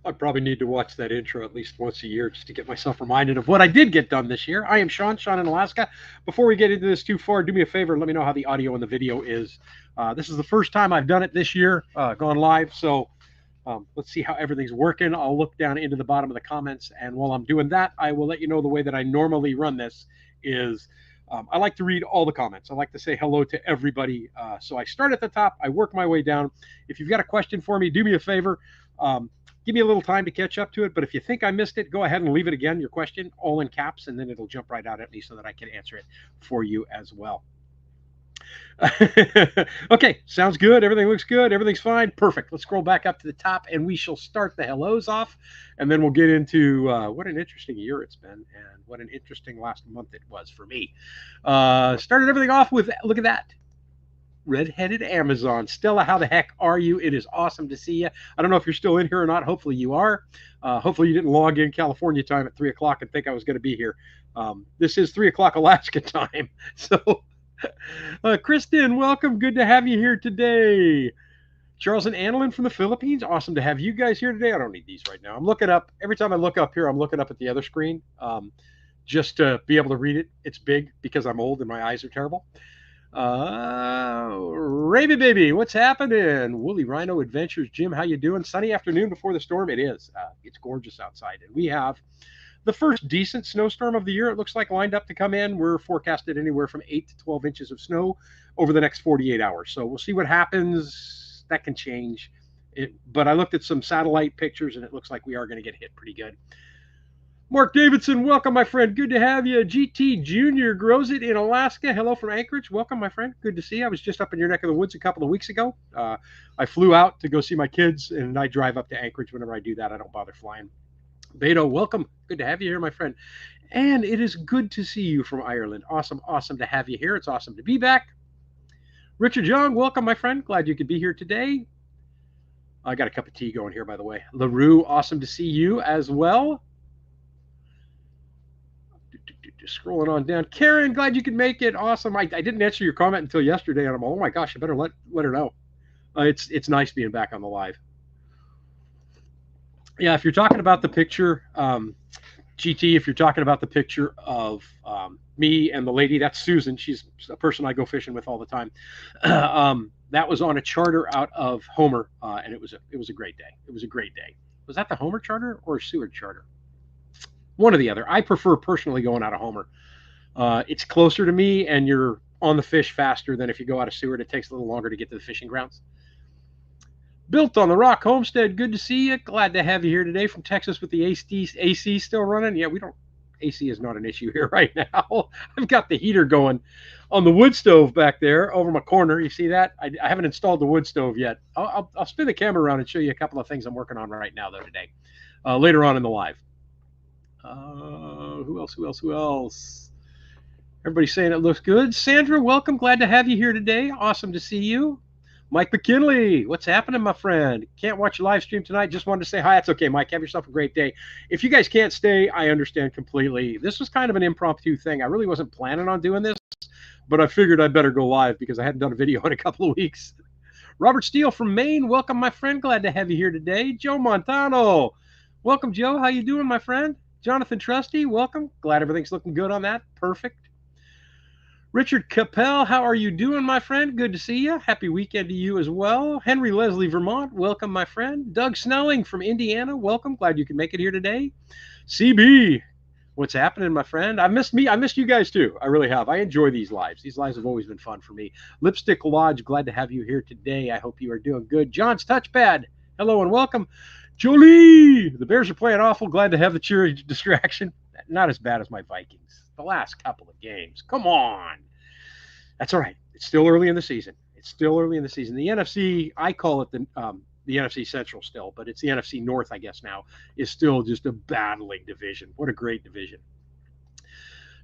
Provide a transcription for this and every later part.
I probably need to watch that intro at least once a year just to get myself reminded of what I did get done this year. I am Sean in Alaska. Before we get into this too far, do me a favor, let me know how the audio and the video is. This is the first time I've done it this year, gone live. So let's see how everything's working. I'll look down into the bottom of the comments, and while I'm doing that, I will let you know the way that I normally run this is I like to read all the comments. I like to say hello to everybody. So I start at the top, I work my way down. If you've got a question for me, do me a favor. Give me a little time to catch up to it. But if you think I missed it, go ahead and leave it again, your question, all in caps, and then it'll jump right out at me so that I can answer it for you as well. Okay, sounds good. Everything looks good. Everything's fine. Perfect. Let's scroll back up to the top and we shall start the hellos off. And then we'll get into what an interesting year it's been and what an interesting last month it was for me. Started everything off with, look at that. Redheaded Amazon. Stella, how the heck are you? It is awesome to see you. I don't know if you're still in here or not. Hopefully you are. Hopefully you didn't log in California time at 3 o'clock and think I was going to be here. This is 3 o'clock Alaska time. So Kristen, welcome. Good to have you here today. Charles and Annalyn from the Philippines. Awesome to have you guys here today. I don't need these right now. I'm looking up. Every time I look up here, I'm looking up at the other screen just to be able to read it. It's big because I'm old and my eyes are terrible. Raby baby, what's happening? Woolly Rhino Adventures. Jim, how you doing? Sunny afternoon before the storm. It is. It's gorgeous outside. And we have the first decent snowstorm of the year, it looks like, lined up to come in. We're forecasted anywhere from 8 to 12 inches of snow over the next 48 hours. So we'll see what happens. That can change. But I looked at some satellite pictures, and it looks like we are going to get hit pretty good. Mark Davidson, welcome, my friend. Good to have you. GT Jr. grows it in Alaska. Hello from Anchorage. Welcome, my friend. Good to see you. I was just up in your neck of the woods a couple of weeks ago. I flew out to go see my kids, and I drive up to Anchorage whenever I do that. I don't bother flying. Beto, welcome. Good to have you here, my friend. And it is good to see you from Ireland. Awesome, awesome to have you here. It's awesome to be back. Richard Young, welcome, my friend. Glad you could be here today. I got a cup of tea going here, by the way. LaRue, awesome to see you as well. Just scrolling on down. Karen, glad you could make it. Awesome. I didn't answer your comment until yesterday, and I'm oh my gosh, I better let her know. It's nice being back on the live. Yeah, if you're talking about the picture, GT, if you're talking about the picture of me and the lady, that's Susan. She's a person I go fishing with all the time. That was on a charter out of Homer, and it was a great day. It was a great day. Was that the Homer charter or a Seward charter? One or the other. I prefer personally going out of Homer. It's closer to me, and you're on the fish faster than if you go out of Seward. It takes a little longer to get to the fishing grounds. Built on the Rock Homestead, good to see you. Glad to have you here today from Texas with the AC still running. Yeah, we don't. AC is not an issue here right now. I've got the heater going on the wood stove back there over my corner. You see that? I haven't installed the wood stove yet. I'll spin the camera around and show you a couple of things I'm working on right now, though, today. Later on in the live. Who else? Everybody's saying it looks good. Sandra, welcome. Glad to have you here today. Awesome to see you. Mike McKinley, what's happening, my friend? Can't watch your live stream tonight. Just wanted to say hi. That's okay, Mike. Have yourself a great day. If you guys can't stay, I understand completely. This was kind of an impromptu thing. I really wasn't planning on doing this, but I figured I'd better go live because I hadn't done a video in a couple of weeks. Robert Steele from Maine, welcome, my friend. Glad to have you here today. Joe Montano, welcome, Joe. How you doing, my friend? Jonathan Trusty, welcome. Glad everything's looking good on that. Perfect. Richard Capel, how are you doing, my friend? Good to see you. Happy weekend to you as well. Henry Leslie, Vermont, welcome, my friend. Doug Snelling from Indiana, welcome. Glad you could make it here today. CB, what's happening, my friend? I missed you guys too. I really have. I enjoy these lives. These lives have always been fun for me. Lipstick Lodge, glad to have you here today. I hope you are doing good. John's Touchpad, hello and welcome. Jolie, the Bears are playing awful. Glad to have the cheery distraction. Not as bad as my Vikings. The last couple of games. Come on. That's all right. It's still early in the season. The NFC, I call it the NFC Central still, but it's the NFC North, I guess now, is still just a battling division. What a great division.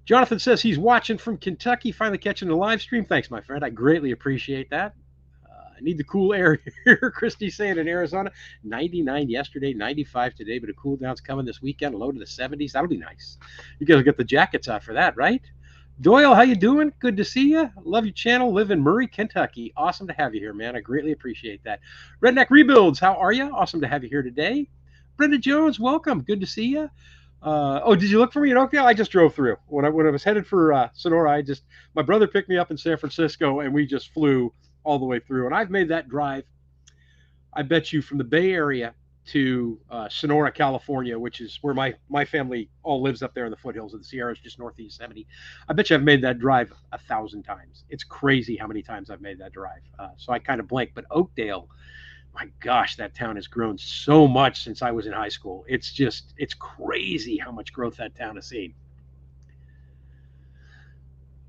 Jonathan says he's watching from Kentucky, finally catching the live stream. Thanks, my friend. I greatly appreciate that. I need the cool air here. Christy's saying in Arizona, 99 yesterday, 95 today, but a cool down's coming this weekend, low to the 70s. That'll be nice. You guys will get the jackets out for that, right? Doyle, how you doing? Good to see you. Love your channel. Live in Murray, Kentucky. Awesome to have you here, man. I greatly appreciate that. Redneck Rebuilds, how are you? Awesome to have you here today. Brenda Jones, welcome. Good to see you. Oh, did you look for me in Oakdale? I just drove through. When I was headed for Sonora, my brother picked me up in San Francisco, and we just flew all the way through. And I've made that drive, I bet you, from the Bay Area to Sonora, California, which is where my family all lives up there in the foothills of the Sierras, just northeast 70. I bet you I've made that drive 1,000 times. It's crazy how many times I've made that drive. So I kind of blank. But Oakdale, my gosh, that town has grown so much since I was in high school. It's crazy how much growth that town has seen.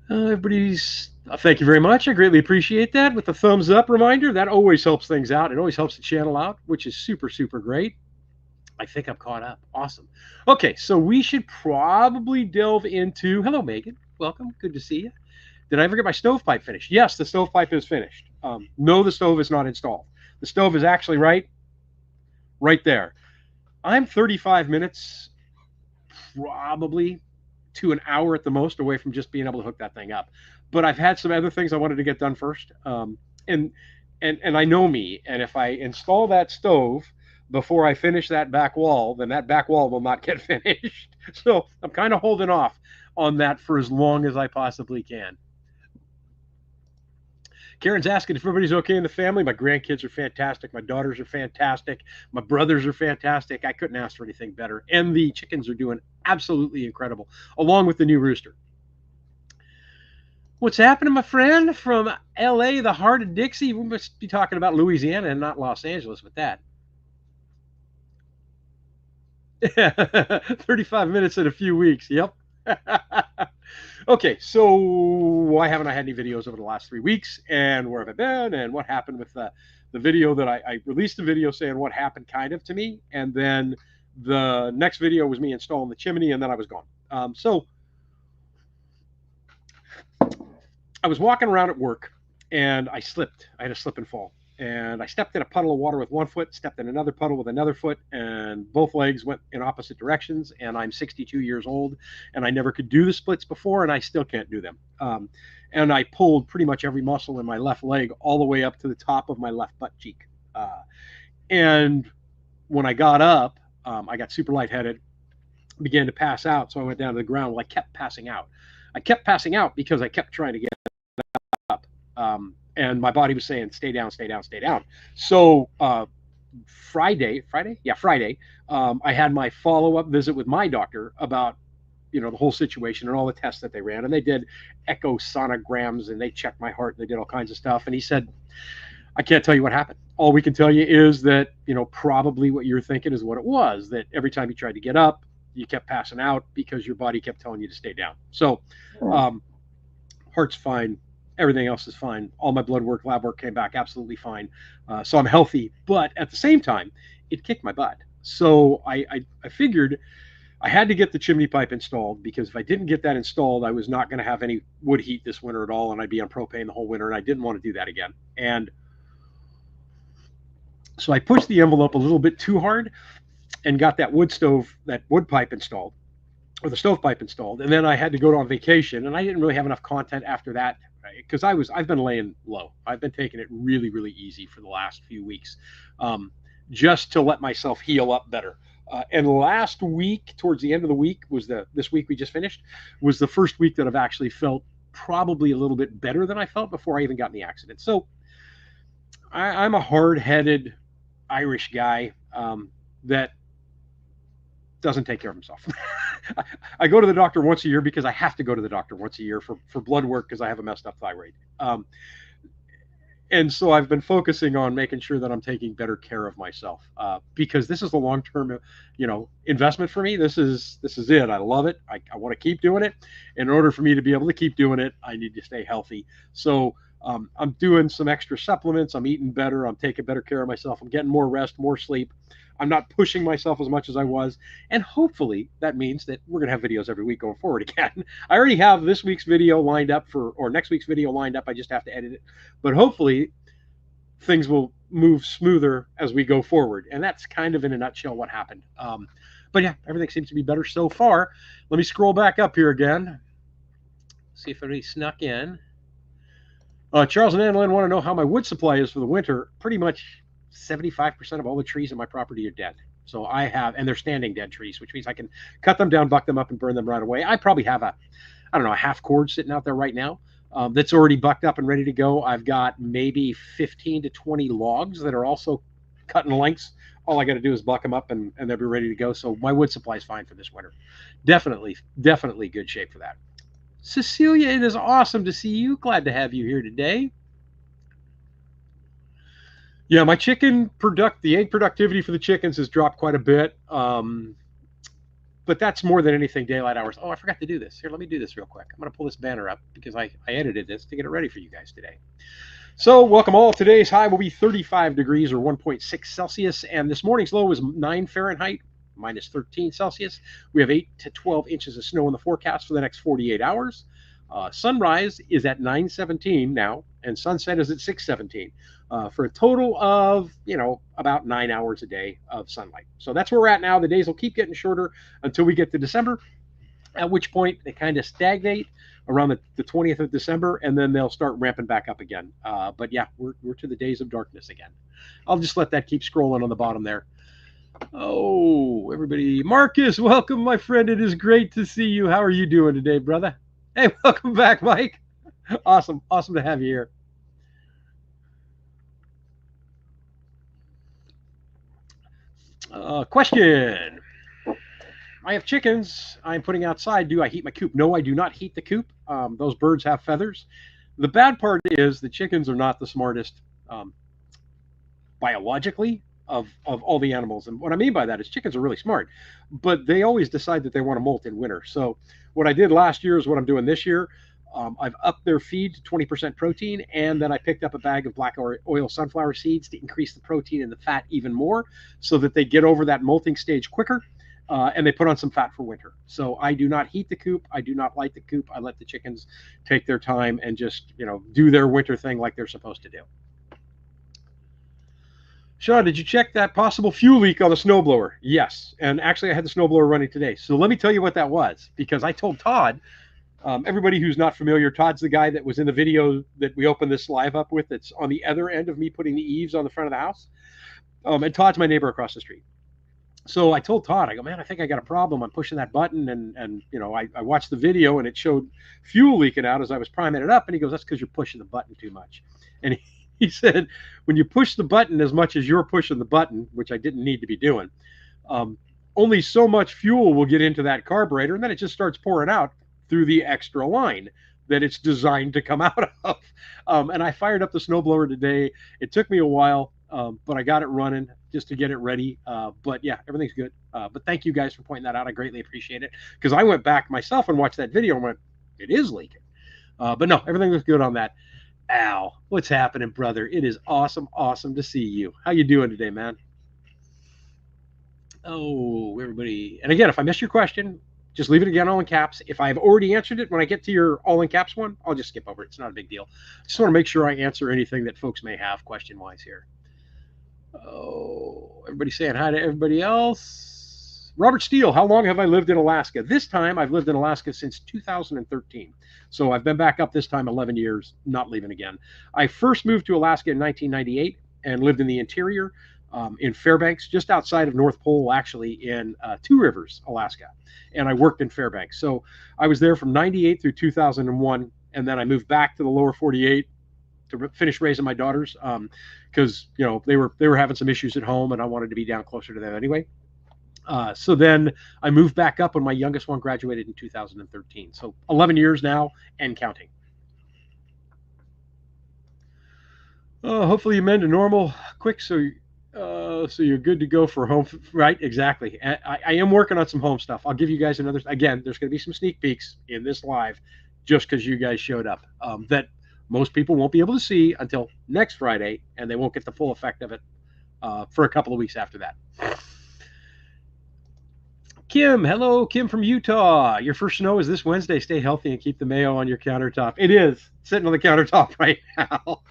Thank you very much. I greatly appreciate that. With the thumbs up reminder, that always helps things out. It always helps the channel out, which is super, super great. I think I'm caught up. Awesome. Okay, so we should probably delve into, hello, Megan. Welcome. Good to see you. Did I ever get my stovepipe finished? Yes, the stovepipe is finished. No, the stove is not installed. The stove is actually right there. I'm 35 minutes, probably to an hour at the most, away from just being able to hook that thing up. But I've had some other things I wanted to get done first. And I know me, and if I install that stove before I finish that back wall, then that back wall will not get finished. So I'm kind of holding off on that for as long as I possibly can. Karen's asking if everybody's okay in the family. My grandkids are fantastic. My daughters are fantastic. My brothers are fantastic. I couldn't ask for anything better. And the chickens are doing absolutely incredible, along with the new rooster. What's happening, my friend? From LA, the heart of Dixie. We must be talking about Louisiana and not Los Angeles with that. 35 minutes in a few weeks. Yep. Okay, so why haven't I had any videos over the last 3 weeks, and where have I been, and what happened with the video that I released a video saying what happened kind of to me, and then the next video was me installing the chimney, and then I was gone. So I was walking around at work, and I slipped. I had a slip and fall. And I stepped in a puddle of water with one foot, stepped in another puddle with another foot, and both legs went in opposite directions. And I'm 62 years old, and I never could do the splits before, and I still can't do them. And I pulled pretty much every muscle in my left leg all the way up to the top of my left butt cheek. And when I got up, I got super lightheaded, began to pass out. So I went down to the ground. Well, I kept passing out. I kept passing out because I kept trying to get up. And my body was saying, stay down, stay down, stay down. So Friday, I had my follow-up visit with my doctor about, the whole situation and all the tests that they ran. And they did echosonograms, and they checked my heart, and they did all kinds of stuff. And he said, I can't tell you what happened. All we can tell you is that, probably what you're thinking is what it was, that every time you tried to get up, you kept passing out because your body kept telling you to stay down. So heart's fine. Everything else is fine. All my blood work, lab work came back absolutely fine. So I'm healthy, but at the same time, it kicked my butt. So I figured I had to get the chimney pipe installed, because if I didn't get that installed, I was not going to have any wood heat this winter at all, and I'd be on propane the whole winter, and I didn't want to do that again. And so I pushed the envelope a little bit too hard and got that wood pipe installed, or the stovepipe installed. And then I had to go on vacation, and I didn't really have enough content after that, because I've been laying low. I've been taking it really, really easy for the last few weeks, just to let myself heal up better. And last week, towards the end of the week, this week we just finished, was the first week that I've actually felt probably a little bit better than I felt before I even got in the accident. So I'm a hard-headed Irish guy that doesn't take care of himself. I go to the doctor once a year because I have to go to the doctor once a year for blood work, because I have a messed up thyroid. And so I've been focusing on making sure that I'm taking better care of myself, because this is the long-term, investment for me. This is it. I love it. I want to keep doing it. In order for me to be able to keep doing it, I need to stay healthy. So I'm doing some extra supplements. I'm eating better. I'm taking better care of myself. I'm getting more rest, more sleep. I'm not pushing myself as much as I was. And hopefully that means that we're going to have videos every week going forward again. I already have this week's video lined up or next week's video lined up. I just have to edit it. But hopefully things will move smoother as we go forward. And that's kind of in a nutshell what happened. But yeah, everything seems to be better so far. Let me scroll back up here again. See if anybody snuck in. Charles and Annalyn want to know how my wood supply is for the winter. Pretty much 75% of all the trees in my property are dead. So I have, and they're standing dead trees, which means I can cut them down, buck them up, and burn them right away. I probably have I don't know, a half cord sitting out there right now that's already bucked up and ready to go. I've got maybe 15 to 20 logs that are also cut in lengths. All I got to do is buck them up and they'll be ready to go. So my wood supply is fine for this winter. Definitely, definitely good shape for that. Cecilia, it is awesome to see you. Glad to have you here today. Yeah, my the egg productivity for the chickens has dropped quite a bit. But that's more than anything daylight hours. Oh, I forgot to do this. Here, let me do this real quick. I'm going to pull this banner up because I edited this to get it ready for you guys today. So welcome all. Today's high will be 35 degrees or 1.6 Celsius. And this morning's low was 9 Fahrenheit, minus 13 Celsius. We have 8 to 12 inches of snow in the forecast for the next 48 hours. Sunrise is at 9:17 now, and sunset is at 6:17 for a total of, about 9 hours a day of sunlight. So that's where we're at now. The days will keep getting shorter until we get to December, at which point they kind of stagnate around the 20th of December, and then they'll start ramping back up again. But yeah, we're to the days of darkness again. I'll just let that keep scrolling on the bottom there. Oh, everybody. Marcus, welcome, my friend. It is great to see you. How are you doing today, brother? Hey, welcome back, Mike. Awesome to have you here. Question. I have chickens I'm putting outside. Do I heat my coop? No, I do not heat the coop. Those birds have feathers. The bad part is the chickens are not the smartest biologically of all the animals. And what I mean by that is chickens are really smart, but they always decide that they want to molt in winter. So what I did last year is what I'm doing this year. I've upped their feed to 20% protein, and then I picked up a bag of black oil sunflower seeds to increase the protein and the fat even more so that they get over that molting stage quicker, and they put on some fat for winter. So I do not heat the coop. I do not light the coop. I let the chickens take their time and just, do their winter thing like they're supposed to do. Sean, did you check that possible fuel leak on the snowblower? Yes. And actually, I had the snowblower running today. So let me tell you what that was, because I told Todd, everybody who's not familiar, Todd's the guy that was in the video that we opened this live up with. That's on the other end of me putting the eaves on the front of the house. And Todd's my neighbor across the street. So I told Todd, I go, man, I think I got a problem. I'm pushing that button. And I watched the video and it showed fuel leaking out as I was priming it up. And he goes, that's because you're pushing the button too much. And he said, when you push the button as much as you're pushing the button, which I didn't need to be doing, only so much fuel will get into that carburetor, and then it just starts pouring out through the extra line that it's designed to come out of. And I fired up the snowblower today. It took me a while, but I got it running just to get it ready. But yeah, everything's good. But thank you guys for pointing that out. I greatly appreciate it, because I went back myself and watched that video and went, it is leaking. But no, everything was good on that. Al, what's happening, brother? It is awesome to see you. How you doing today, man? Oh, everybody. And again, if I missed your question, just leave it again all in caps. If I've already answered it when I get to your all in caps one, I'll just skip over it. It's not a big deal. Just want to make sure I answer anything that folks may have question-wise here. Oh, everybody saying hi to everybody else. Robert Steele, how long have I lived in Alaska? This time I've lived in Alaska since 2013. So I've been back up this time 11 years, not leaving again. I first moved to Alaska in 1998 and lived in the interior in Fairbanks, just outside of North Pole, actually in Two Rivers, Alaska. And I worked in Fairbanks. So I was there from 98 through 2001. And then I moved back to the lower 48 to finish raising my daughters because, they were having some issues at home and I wanted to be down closer to them anyway. So then I moved back up when my youngest one graduated in 2013. So 11 years now and counting. Hopefully you mend to normal quick so you're good to go for home. Right, exactly. I am working on some home stuff. I'll give you guys another. Again, there's going to be some sneak peeks in this live just because you guys showed up that most people won't be able to see until next Friday, and they won't get the full effect of it for a couple of weeks after that. Kim, hello, Kim from Utah. Your first snow is this Wednesday. Stay healthy and keep the mayo on your countertop. It is sitting on the countertop right now.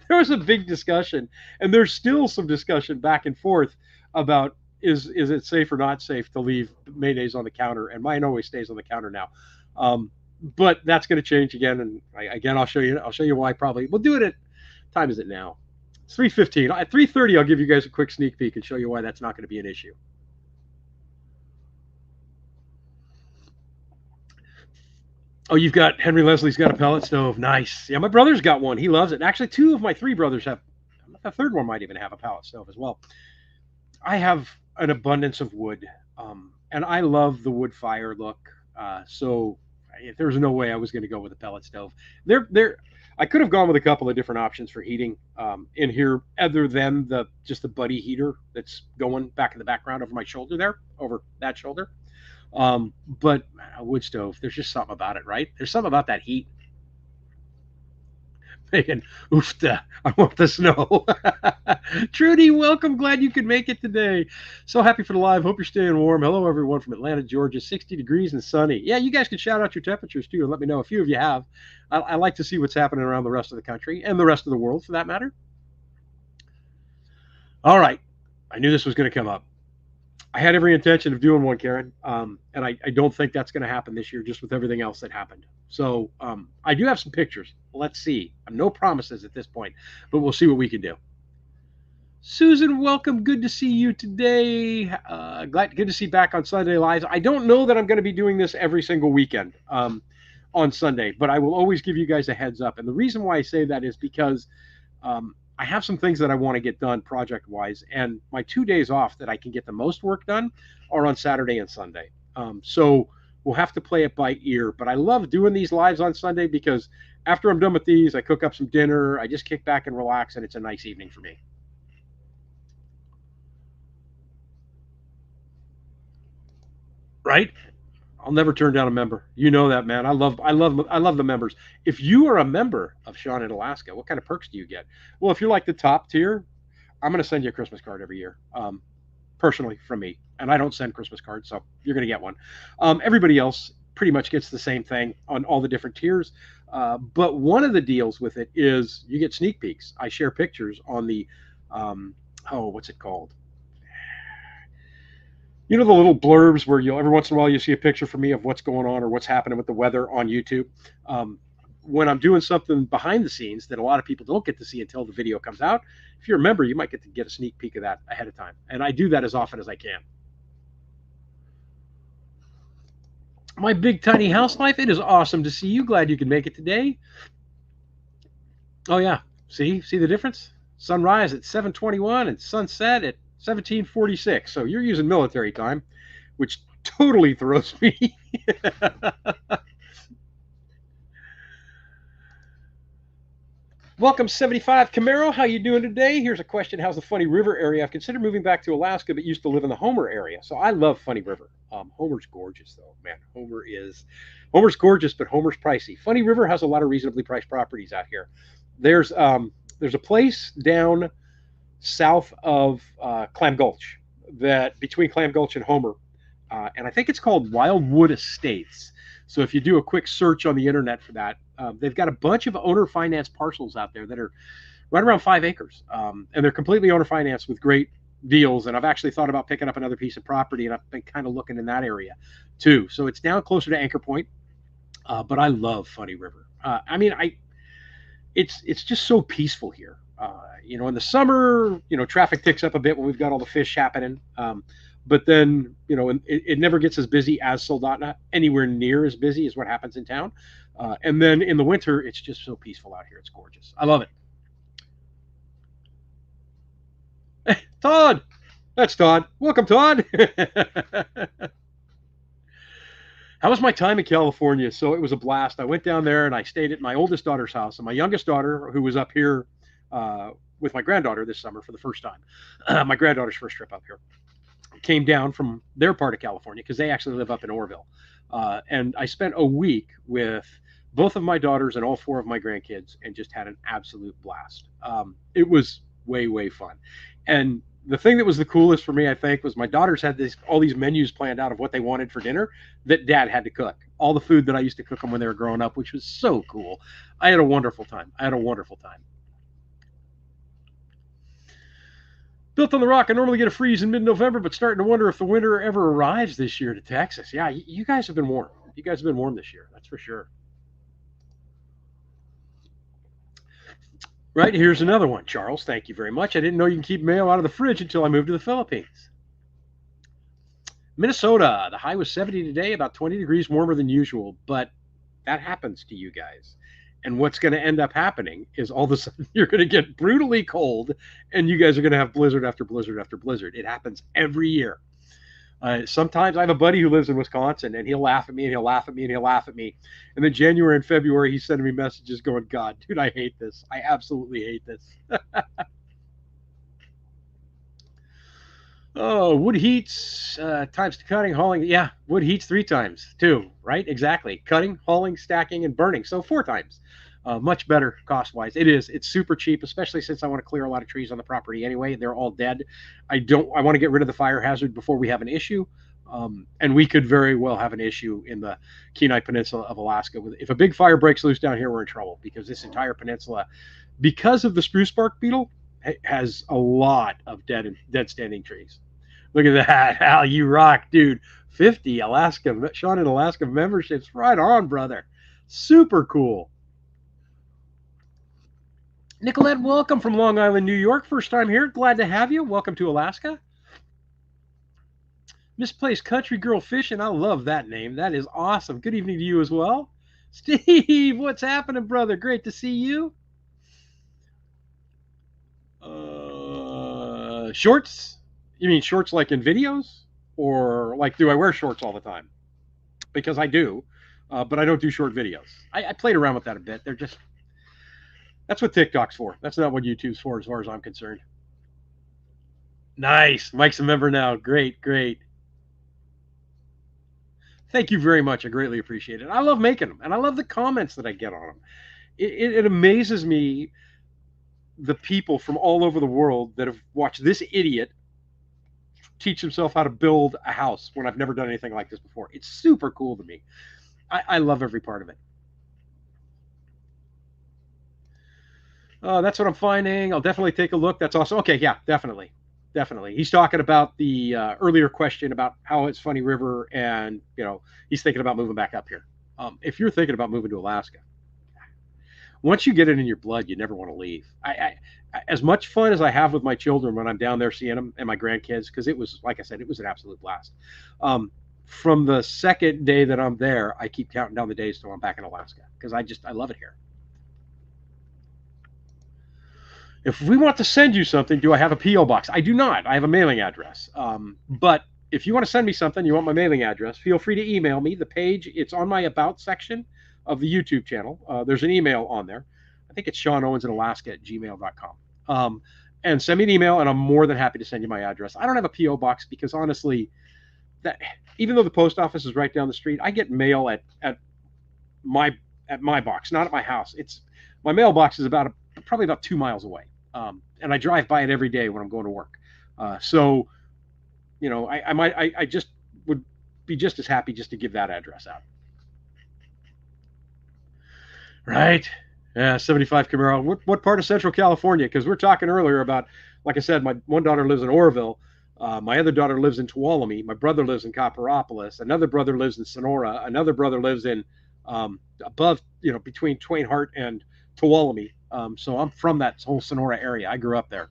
There was a big discussion, and there's still some discussion back and forth about is it safe or not safe to leave mayonnaise on the counter, and mine always stays on the counter now. But that's going to change again, and again I'll show you why. Probably we'll do it at time is it now? It's 3:15. At 3:30 I'll give you guys a quick sneak peek and show you why that's not going to be an issue. Oh, you've got Henry Leslie's got a pellet stove. Nice. Yeah, my brother's got one. He loves it. Actually, two of my three brothers have. A third one might even have a pellet stove as well. I have an abundance of wood, and I love the wood fire look. So there's no way I was going to go with a pellet stove. There, I could have gone with a couple of different options for heating in here, other than the just the buddy heater that's going back in the background over my shoulder there, over that shoulder. But a wood stove, there's just something about it, right? There's something about that heat. Megan, oofta, I want the snow. Trudy, welcome. Glad you could make it today. So happy for the live. Hope you're staying warm. Hello, everyone from Atlanta, Georgia. 60 degrees and sunny. Yeah, you guys can shout out your temperatures too and let me know. A few of you have. I like to see what's happening around the rest of the country and the rest of the world for that matter. All right. I knew this was going to come up. I had every intention of doing one, Karen, and I don't think that's going to happen this year, just with everything else that happened. So I do have some pictures. Let's see. No promises at this point, but we'll see what we can do. Susan, welcome. Good to see you today. Good to see you back on Sunday Lives. I don't know that I'm going to be doing this every single weekend on Sunday, but I will always give you guys a heads up. And the reason why I say that is because I have some things that I want to get done project-wise, and my 2 days off that I can get the most work done are on Saturday and Sunday. So we'll have to play it by ear. But I love doing these lives on Sunday because after I'm done with these, I cook up some dinner, I just kick back and relax, and it's a nice evening for me. Right? I'll never turn down a member. You know that, man. I love the members. If you are a member of Sean in Alaska, what kind of perks do you get? Well, if you're like the top tier, I'm going to send you a Christmas card every year, personally from me. And I don't send Christmas cards, so you're going to get one. Everybody else pretty much gets the same thing on all the different tiers. But one of the deals with it is you get sneak peeks. I share pictures on the, what's it called? You know the little blurbs where you'll every once in a while you see a picture from me of what's going on or what's happening with the weather on YouTube. When I'm doing something behind the scenes that a lot of people don't get to see until the video comes out, if you're a member, you might get to get a sneak peek of that ahead of time. And I do that as often as I can. My big tiny house life, it is awesome to see you. Glad you can make it today. Oh yeah, see the difference? Sunrise at 7:21 and sunset at 17:46. So you're using military time, which totally throws me. Welcome 75 Camaro. How you doing today? Here's a question. How's the Funny River area? I've considered moving back to Alaska, but used to live in the Homer area. So I love Funny River. Homer's gorgeous though, man. Homer's gorgeous, but Homer's pricey. Funny River has a lot of reasonably priced properties out here. There's a place down south of Clam Gulch, that between Clam Gulch and Homer, and I think it's called Wildwood Estates. So if you do a quick search on the internet for that, they've got a bunch of owner finance parcels out there that are right around 5 acres, and they're completely owner financed with great deals. And I've actually thought about picking up another piece of property, and I've been kind of looking in that area too. So it's down closer to Anchor Point, but I love Funny River. It's just so peaceful here. In the summer, traffic ticks up a bit when we've got all the fish happening. But then, it never gets as busy as Soldotna, anywhere near as busy as what happens in town. And then in the winter, it's just so peaceful out here. It's gorgeous. I love it. Hey, Todd. That's Todd. Welcome, Todd. How was my time in California? So it was a blast. I went down there and I stayed at my oldest daughter's house. And my youngest daughter, who was up here with my granddaughter this summer for the first time, my granddaughter's first trip up here, came down from their part of California because they actually live up in Orville. And I spent a week with both of my daughters and all 4 of my grandkids and just had an absolute blast. It was way, way fun. And the thing that was the coolest for me, I think, was my daughters had all these menus planned out of what they wanted for dinner that Dad had to cook. All the food that I used to cook them when they were growing up, which was so cool. I had a wonderful time. Built on the Rock, I normally get a freeze in mid-November, but starting to wonder if the winter ever arrives this year to Texas. Yeah, you guys have been warm. You guys have been warm this year. That's for sure. Right, here's another one. Charles, thank you very much. I didn't know you can keep mail out of the fridge until I moved to the Philippines. Minnesota, the high was 70 today, about 20 degrees warmer than usual, but That happens to you guys. And what's going to end up happening is all of a sudden you're going to get brutally cold and you guys are going to have blizzard after blizzard after blizzard. It happens every year. Sometimes I have a buddy who lives in Wisconsin, and he'll laugh at me, and he'll laugh at me, and he'll laugh at me. And then January and February, he's sending me messages going, God, dude, I hate this. I absolutely hate this. Oh, wood heats times cutting, hauling. Yeah, wood heats 3 times too, right? Exactly. Cutting, hauling, stacking, and burning. So 4 times. Much better cost wise. It is. It's super cheap, especially since I want to clear a lot of trees on the property anyway. They're all dead. I want to get rid of the fire hazard before we have an issue. And we could very well have an issue in the Kenai Peninsula of Alaska. If a big fire breaks loose down here, we're in trouble because this entire peninsula, because of the spruce bark beetle, has a lot of dead standing trees. Look at that, Al, you rock, dude. 50 Alaska, Sean in Alaska memberships. Right on, brother. Super cool. Nicolette, welcome from Long Island, New York. First time here. Glad to have you. Welcome to Alaska. Misplaced Country Girl Fishing. I love that name. That is awesome. Good evening to you as well. Steve, what's happening, brother? Great to see you. Shorts? You mean shorts like in videos? Or like, do I wear shorts all the time? Because I do, but I don't do short videos. I played around with that a bit. They're just, that's what TikTok's for. That's not what YouTube's for as far as I'm concerned. Nice. Mike's a member now. Great, great. Thank you very much. I greatly appreciate it. I love making them, and I love the comments that I get on them. It amazes me the people from all over the world that have watched this idiot teach himself how to build a house when I've never done anything like this before. It's super cool to me. I love every part of it. That's what I'm finding. I'll definitely take a look. That's awesome. Okay, yeah, definitely. Definitely. He's talking about the earlier question about how it's Funny River, and, he's thinking about moving back up here. If you're thinking about moving to Alaska, once you get it in your blood, you never want to leave. As much fun as I have with my children when I'm down there seeing them and my grandkids, because it was, like I said, it was an absolute blast. From the second day that I'm there, I keep counting down the days till I'm back in Alaska because I love it here. If we want to send you something, do I have a P.O. box? I do not. I have a mailing address. But if you want to send me something, you want my mailing address, feel free to email me. The page, it's on my About section of the YouTube channel. There's an email on there. I think it's SeanOwensInAlaska@gmail.com. And send me an email, and I'm more than happy to send you my address. I don't have a P.O. box because, honestly, that even though the post office is right down the street, I get mail at my box, not at my house. My mailbox is probably about 2 miles away. And I drive by it every day when I'm going to work. So, I just would be just as happy just to give that address out. Right. Yeah, 75 Camaro. What part of Central California? Because we're talking earlier about, like I said, my one daughter lives in Oroville. My other daughter lives in Tuolumne. My brother lives in Copperopolis. Another brother lives in Sonora. Another brother lives in above, between Twain Harte and Tuolumne. So I'm from that whole Sonora area. I grew up there.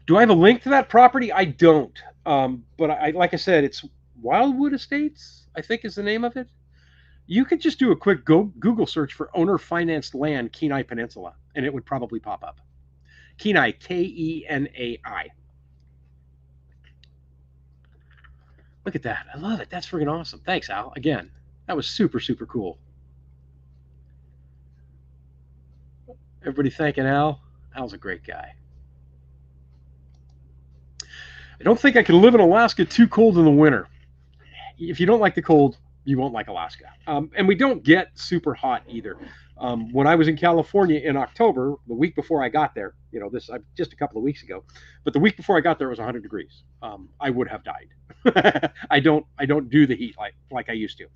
Do I have a link to that property? I don't. But like I said, it's Wildwood Estates, I think is the name of it. You could just do a quick Google search for owner financed land, Kenai Peninsula, and it would probably pop up. Kenai, Kenai. Look at that. I love it. That's freaking awesome. Thanks, Al. Again, that was super, super cool. Everybody thanking Al. Al's a great guy. I don't think I can live in Alaska too cold in the winter. If you don't like the cold, you won't like Alaska. And we don't get super hot either. When I was in California in October, the week before I got there, just a couple of weeks ago, but the week before I got there, it was 100 degrees. I would have died. I don't do the heat like I used to.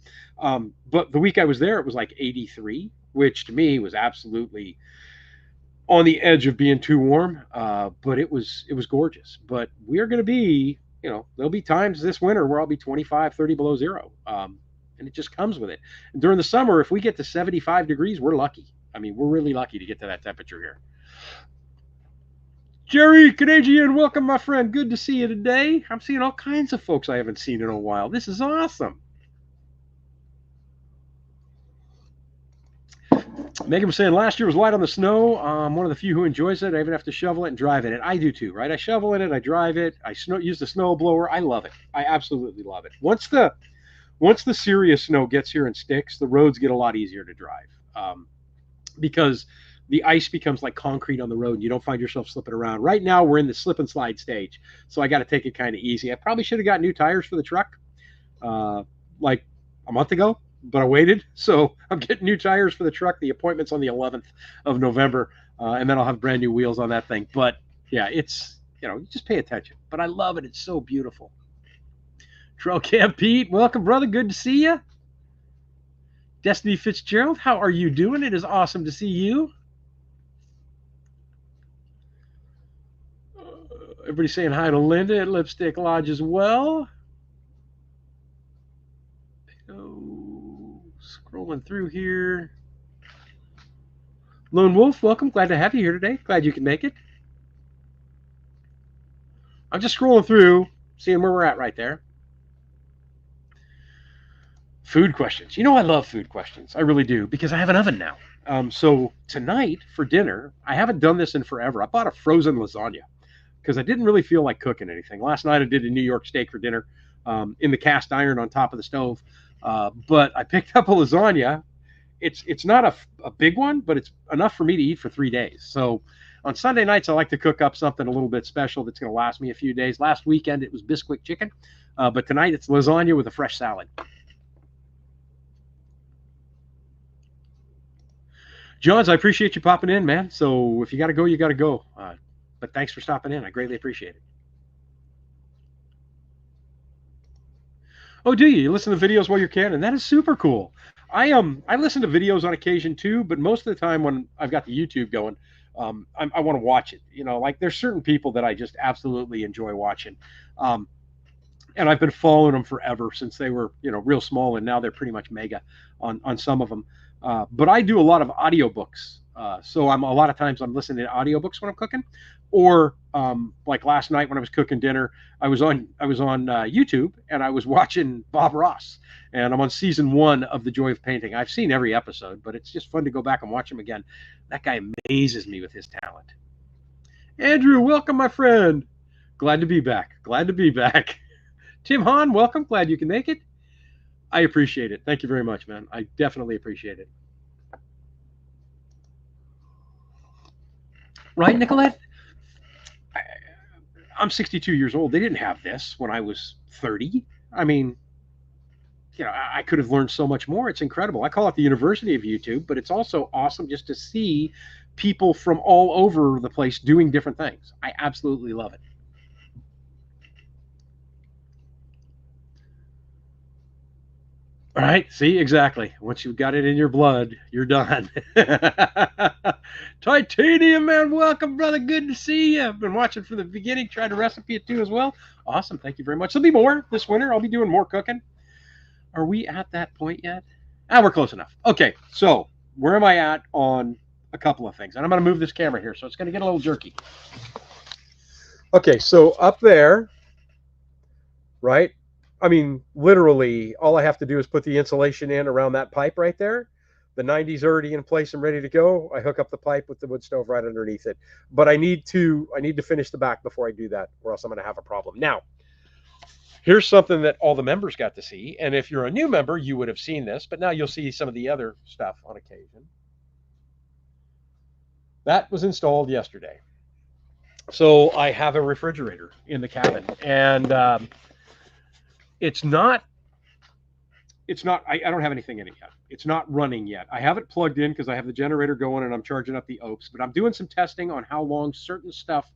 But the week I was there, it was like 83, which to me was absolutely on the edge of being too warm. But it was gorgeous. But we are going to be, there'll be times this winter where I'll be 25, 30 below zero. And it just comes with it. And during the summer, if we get to 75 degrees, we're lucky. I mean, we're really lucky to get to that temperature here. Jerry, Canadian, welcome, my friend. Good to see you today. I'm seeing all kinds of folks I haven't seen in a while. This is awesome. Megan was saying last year was light on the snow. I'm one of the few who enjoys it. I even have to shovel it and drive in it. I do too, right? I shovel in it, I drive it, use the snow blower. I love it. I absolutely love it. Once the serious snow gets here and sticks, the roads get a lot easier to drive because the ice becomes like concrete on the road and you don't find yourself slipping around. Right now, we're in the slip and slide stage, so I got to take it kind of easy. I probably should have got new tires for the truck like a month ago, but I waited. So I'm getting new tires for the truck. The appointment's on the 11th of November, and then I'll have brand new wheels on that thing. But yeah, you just pay attention. But I love it. It's so beautiful. Trail Camp Pete, welcome, brother. Good to see you. Destiny Fitzgerald, how are you doing? It is awesome to see you. Everybody saying hi to Linda at Lipstick Lodge as well. Scrolling through here. Lone Wolf, welcome. Glad to have you here today. Glad you can make it. I'm just scrolling through, seeing where we're at right there. Food questions. I love food questions. I really do, because I have an oven now. So tonight for dinner, I haven't done this in forever. I bought a frozen lasagna because I didn't really feel like cooking anything. Last night I did a New York steak for dinner in the cast iron on top of the stove. But I picked up a lasagna. It's not a big one, but it's enough for me to eat for 3 days. So on Sunday nights, I like to cook up something a little bit special that's going to last me a few days. Last weekend, it was Bisquick chicken. But tonight, it's lasagna with a fresh salad. Johns, I appreciate you popping in, man. So if you got to go, you got to go. But thanks for stopping in. I greatly appreciate it. Oh, do you? You listen to videos while you're canning? That is super cool. I listen to videos on occasion too, but most of the time when I've got the YouTube going, I want to watch it. Like there's certain people that I just absolutely enjoy watching. And I've been following them forever since they were, real small, and now they're pretty much mega on some of them. But I do a lot of audiobooks. So a lot of times I'm listening to audiobooks when I'm cooking, or like last night when I was cooking dinner, I was on YouTube and I was watching Bob Ross, and I'm on season 1 of The Joy of Painting. I've seen every episode, but it's just fun to go back and watch him again. That guy amazes me with his talent. Andrew, welcome, my friend. Glad to be back. Glad to be back. Tim Hahn, welcome. Glad you can make it. I appreciate it. Thank you very much, man. I definitely appreciate it. Right, Nicolette? I'm 62 years old. They didn't have this when I was 30. I mean, I could have learned so much more. It's incredible. I call it the University of YouTube, but it's also awesome just to see people from all over the place doing different things. I absolutely love it. All right. See, exactly. Once you've got it in your blood, you're done. Titanium, man. Welcome, brother. Good to see you. I've been watching from the beginning. Tried a recipe or two as well. Awesome. Thank you very much. There'll be more this winter. I'll be doing more cooking. Are we at that point yet? We're close enough. Okay. So where am I at on a couple of things? And I'm going to move this camera here, so it's going to get a little jerky. Okay. So up there, right? I mean, literally, all I have to do is put the insulation in around that pipe right there. The 90's already in place and ready to go. I hook up the pipe with the wood stove right underneath it. But I need to finish the back before I do that, or else I'm going to have a problem. Now, here's something that all the members got to see. And if you're a new member, you would have seen this, but now you'll see some of the other stuff on occasion. That was installed yesterday. So I have a refrigerator in the cabin, and it's not, I don't have anything in it yet. It's not running yet. I have it plugged in because I have the generator going and I'm charging up the OPS, but I'm doing some testing on how long certain stuff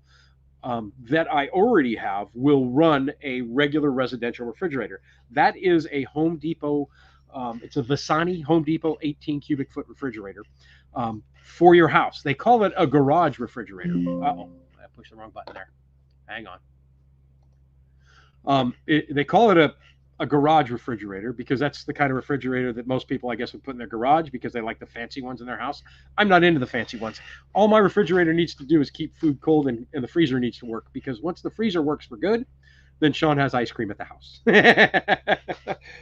that I already have will run a regular residential refrigerator. That is a Home Depot, it's a Visani Home Depot 18 cubic foot refrigerator for your house. They call it a garage refrigerator. Uh-oh, I pushed the wrong button there. Hang on. They call it a garage refrigerator because that's the kind of refrigerator that most people, I guess, would put in their garage because they like the fancy ones in their house. I'm not into the fancy ones. All my refrigerator needs to do is keep food cold, and the freezer needs to work, because once the freezer works for good, then Sean has ice cream at the house.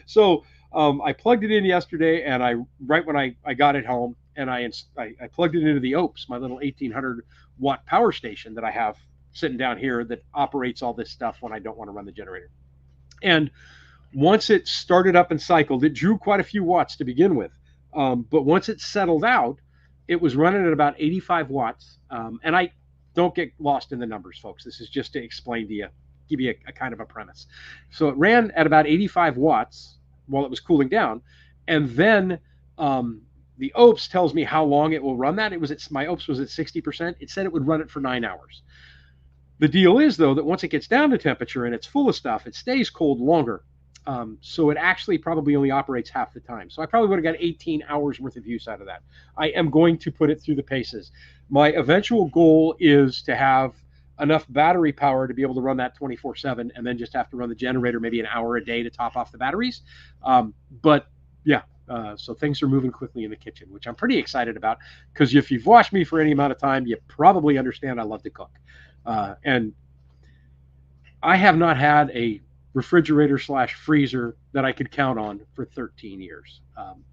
So I plugged it in yesterday, and right when I got it home, and I plugged it into the OPS, my little 1800 watt power station that I have sitting down here that operates all this stuff when I don't want to run the generator. And once it started up and cycled, it drew quite a few watts to begin with. But once it settled out, it was running at about 85 watts. And I don't get lost in the numbers, folks. This is just to explain to you, give you a kind of a premise. So it ran at about 85 watts while it was cooling down. And then the OPS tells me how long it will run that. My OPS was at 60%. It said it would run it for 9 hours. The deal is, though, that once it gets down to temperature and it's full of stuff, it stays cold longer. So it actually probably only operates half the time. So I probably would have got 18 hours worth of use out of that. I am going to put it through the paces. My eventual goal is to have enough battery power to be able to run that 24/7, and then just have to run the generator maybe an hour a day to top off the batteries. But yeah, so things are moving quickly in the kitchen, which I'm pretty excited about, because if you've watched me for any amount of time, you probably understand I love to cook. And I have not had a refrigerator / freezer that I could count on for 13 years.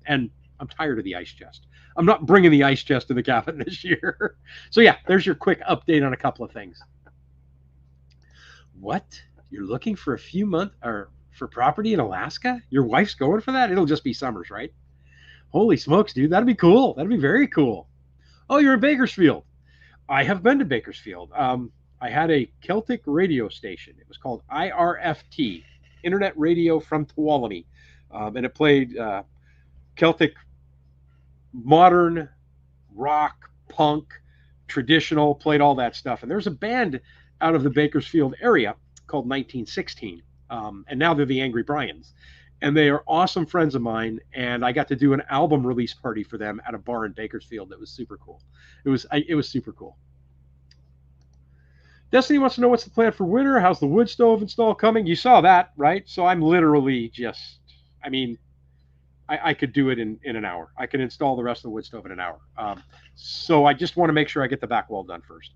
And I'm tired of the ice chest. I'm not bringing the ice chest to the cabin this year. So yeah, there's your quick update on a couple of things. What? You're looking for a few months or for property in Alaska? Your wife's going for that? It'll just be summers, right? Holy smokes, dude. That'd be cool. That'd be very cool. Oh, you're in Bakersfield. I have been to Bakersfield. I had a Celtic radio station. It was called IRFT, Internet Radio from Tuolumne. And it played Celtic, modern, rock, punk, traditional, played all that stuff. And there's a band out of the Bakersfield area called 1916. And now they're the Angry Bryans. And they are awesome friends of mine. And I got to do an album release party for them at a bar in Bakersfield that was super cool. It was super cool. Destiny wants to know what's the plan for winter. How's the wood stove install coming? You saw that, right? So I'm literally just, I could do it in an hour. I could install the rest of the wood stove in an hour. So I just want to make sure I get the back wall done first.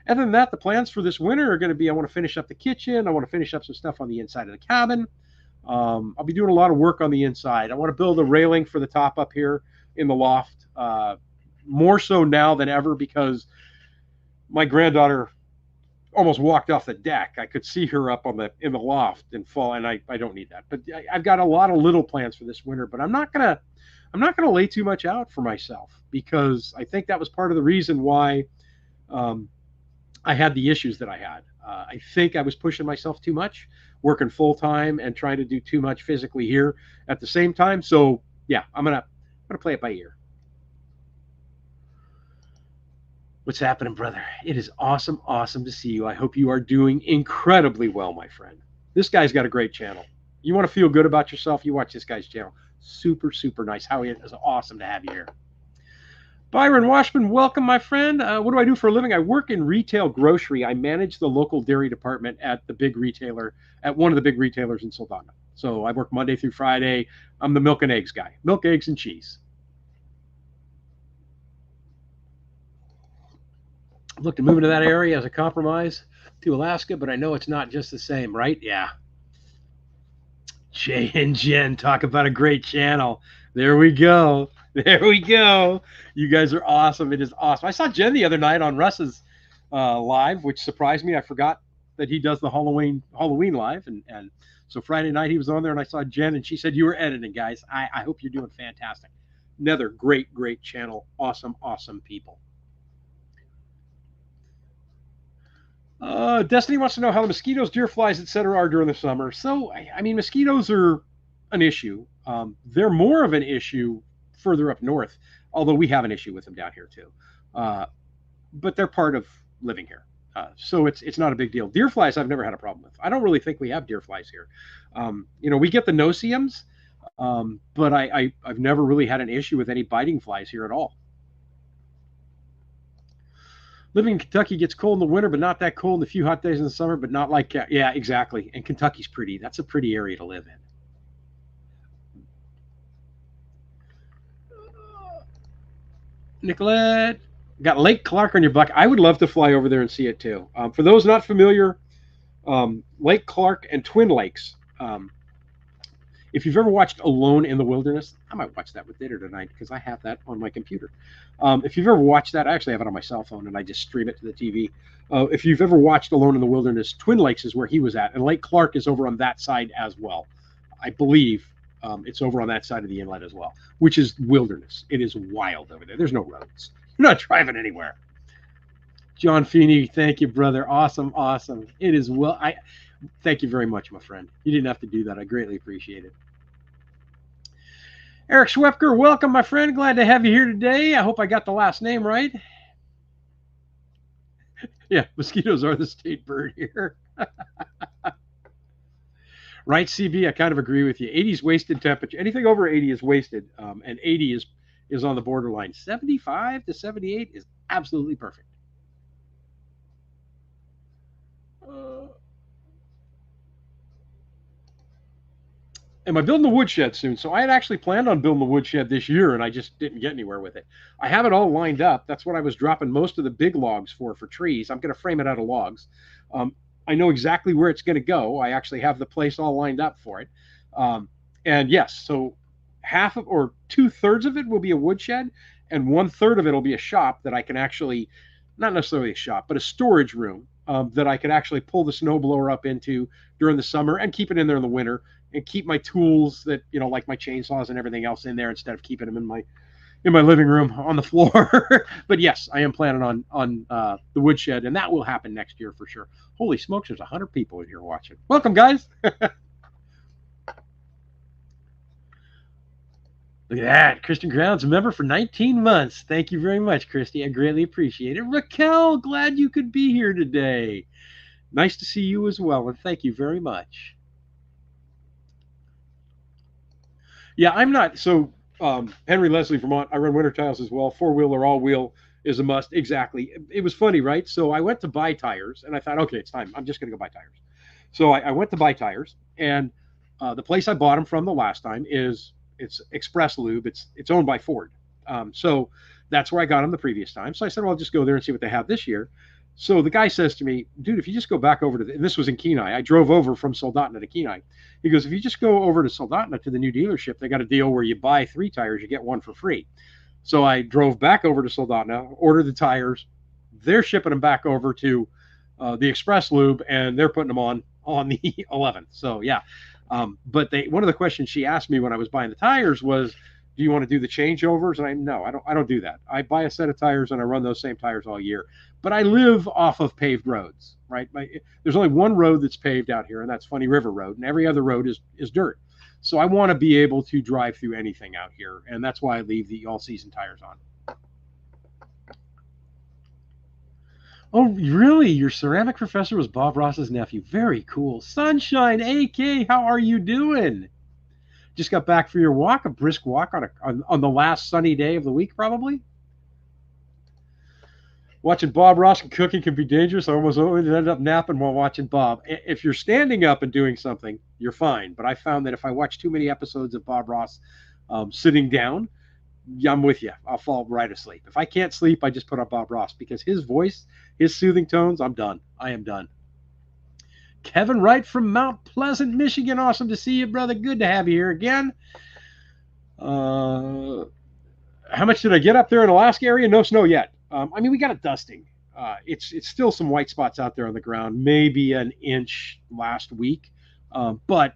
Other than that, the plans for this winter are going to be, I want to finish up the kitchen. I want to finish up some stuff on the inside of the cabin. I'll be doing a lot of work on the inside. I want to build a railing for the top up here in the loft. More so now than ever, because my granddaughter almost walked off the deck. I could see her up in the loft and fall, and I don't need that. But I've got a lot of little plans for this winter, but I'm not gonna lay too much out for myself, because I think that was part of the reason why I had the issues that I had. I think I was pushing myself too much, working full time and trying to do too much physically here at the same time. So yeah, I'm gonna play it by ear. What's happening, brother? It is awesome to see you. I hope you are doing incredibly well, my friend. This guy's got a great channel. You want to feel good about yourself, you watch this guy's channel. Super nice. Howie, it is awesome to have you here. Byron Washman, welcome, my friend. What do I do for a living? I work in retail grocery. I manage the local dairy department at one of the big retailers in Soldotna. So I work Monday through Friday. I'm the milk and eggs guy. Milk, eggs, and cheese. Looked at moving to that area as a compromise to Alaska, but I know it's not just the same, right? Yeah. Jay and Jen, talk about a great channel. There we go. You guys are awesome. It is awesome. I saw Jen the other night on Russ's live, which surprised me. I forgot that he does the Halloween live, and so Friday night he was on there, and I saw Jen, and she said, you were editing, guys. I hope you're doing fantastic. Another great channel. Awesome people. Destiny wants to know how the mosquitoes, deer flies, etc. are during the summer. So, I mean, mosquitoes are an issue. They're more of an issue further up north, although we have an issue with them down here too. But they're part of living here. So it's not a big deal. Deer flies, I've never had a problem with. I don't really think we have deer flies here. We get the no-see-ums, but I've never really had an issue with any biting flies here at all. Living in Kentucky gets cold in the winter, but not that cold. A few hot days in the summer, but not like, yeah, exactly. And Kentucky's pretty. That's a pretty area to live in. Nicolette, got Lake Clark on your bucket. I would love to fly over there and see it too. For those not familiar, Lake Clark and Twin Lakes If you've ever watched Alone in the Wilderness, I might watch that with dinner tonight because I have that on my computer. If you've ever watched that, I actually have it on my cell phone and I just stream it to the TV. If you've ever watched Alone in the Wilderness, Twin Lakes is where he was at, and Lake Clark is over on that side as well. I believe it's over on that side of the inlet as well, which is wilderness. It is wild over there. There's no roads. You're not driving anywhere. John Feeney, thank you, brother. Awesome, awesome. It is well. I thank you very much, my friend. You didn't have to do that. I greatly appreciate it. Eric Schwepker, welcome, my friend. Glad to have you here today. I hope I got the last name right. Yeah, mosquitoes are the state bird here. Right, CB, I kind of agree with you. 80 is wasted temperature. Anything over 80 is wasted, and 80 is on the borderline. 75 to 78 is absolutely perfect. Am I building the woodshed soon? So I had actually planned on building the woodshed this year, and I just didn't get anywhere with it. I have it all lined up. That's what I was dropping most of the big logs for trees. I'm going to frame it out of logs. I know exactly where it's going to go. I actually have the place all lined up for it. And yes, so half of or 2/3 of it will be a woodshed, and 1/3 of it will be a shop that I can actually, not necessarily a shop, but a storage room that I could actually pull the snowblower up into during the summer and keep it in there in the winter, and keep my tools that, you know, like my chainsaws and everything else in there instead of keeping them in my living room on the floor. But yes, I am planning on the woodshed, and that will happen next year for sure. Holy smokes, there's 100 people in here watching. Welcome, guys. Look at that. Christian Grounds, a member for 19 months. Thank you very much, Christy. I greatly appreciate it. Raquel, glad you could be here today. Nice to see you as well, and thank you very much. Yeah, I'm not. So, Henry Leslie, Vermont, I run winter tiles as well. Four-wheel or all-wheel is a must. Exactly. It was funny, right? So I went to buy tires, and I thought, okay, it's time. I'm just going to go buy tires. So I went to buy tires, and the place I bought them from the last time it's Express Lube. It's owned by Ford. So that's where I got them the previous time. So I said, well, I'll just go there and see what they have this year. So the guy says to me, dude, if you just go back over to, and this was in Kenai, I drove over from Soldotna to Kenai. He goes, if you just go over to Soldotna to the new dealership, they got a deal where you buy 3 tires, you get 1 for free. So I drove back over to Soldotna, ordered the tires. They're shipping them back over to the Express Lube, and they're putting them on the 11th. So yeah. But one of the questions she asked me when I was buying the tires was, do you want to do the changeovers? And I don't do that. I buy a set of tires and I run those same tires all year. But I live off of paved roads, right? There's only one road that's paved out here, and that's Funny River Road, and every other road is dirt. So I want to be able to drive through anything out here, and that's why I leave the all-season tires on. Oh, really? Your ceramic professor was Bob Ross's nephew. Very cool. Sunshine, AK, how are you doing? Just got back for your walk, a brisk walk on the last sunny day of the week, probably? Watching Bob Ross and cooking can be dangerous. I almost always end up napping while watching Bob. If you're standing up and doing something, you're fine. But I found that if I watch too many episodes of Bob Ross sitting down, I'm with you. I'll fall right asleep. If I can't sleep, I just put on Bob Ross because his voice, his soothing tones, I'm done. I am done. Kevin Wright from Mount Pleasant, Michigan. Awesome to see you, brother. Good to have you here again. How much did I get up there in Alaska area? No snow yet. I mean, we got a dusting. It's still some white spots out there on the ground, maybe an inch last week, but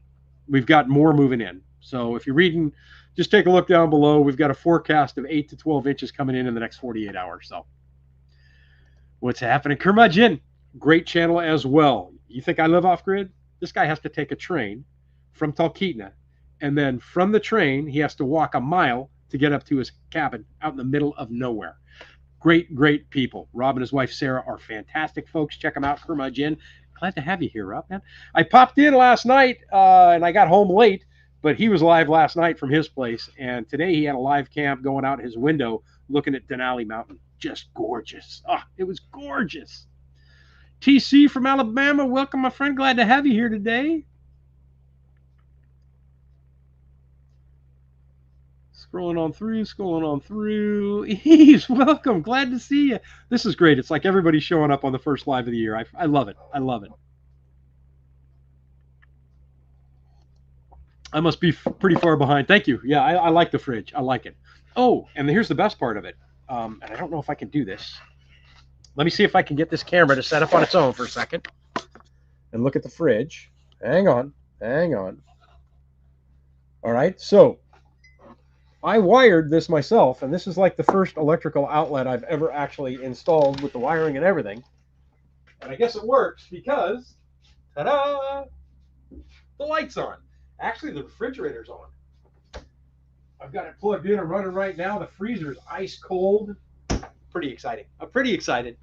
we've got more moving in. So if you're reading, just take a look down below. We've got a forecast of 8 to 12 inches coming in the next 48 hours. So what's happening? Curmudgeon, great channel as well. You think I live off grid? This guy has to take a train from Talkeetna, and then from the train, he has to walk a mile to get up to his cabin out in the middle of nowhere. Great people. Rob and his wife, Sarah, are fantastic folks. Check them out, Curmudgeon. Glad to have you here, Rob, man. I popped in last night, and I got home late, but he was live last night from his place, and today he had a live cam going out his window looking at Denali Mountain. Just gorgeous. It was gorgeous. TC from Alabama, welcome, my friend. Glad to have you here today. Scrolling on through. Eves, welcome. Glad to see you. This is great. It's like everybody's showing up on the first live of the year. I love it. I love it. I must be pretty far behind. Thank you. Yeah, I like the fridge. I like it. Oh, and here's the best part of it. And I don't know if I can do this. Let me see if I can get this camera to set up on its own for a second and look at the fridge. Hang on. Hang on. All right. So I wired this myself, and this is like the first electrical outlet I've ever actually installed with the wiring and everything. And I guess it works because, ta-da, the light's on. Actually, the refrigerator's on. I've got it plugged in and running right now. The freezer's ice cold. Pretty exciting. I'm pretty excited.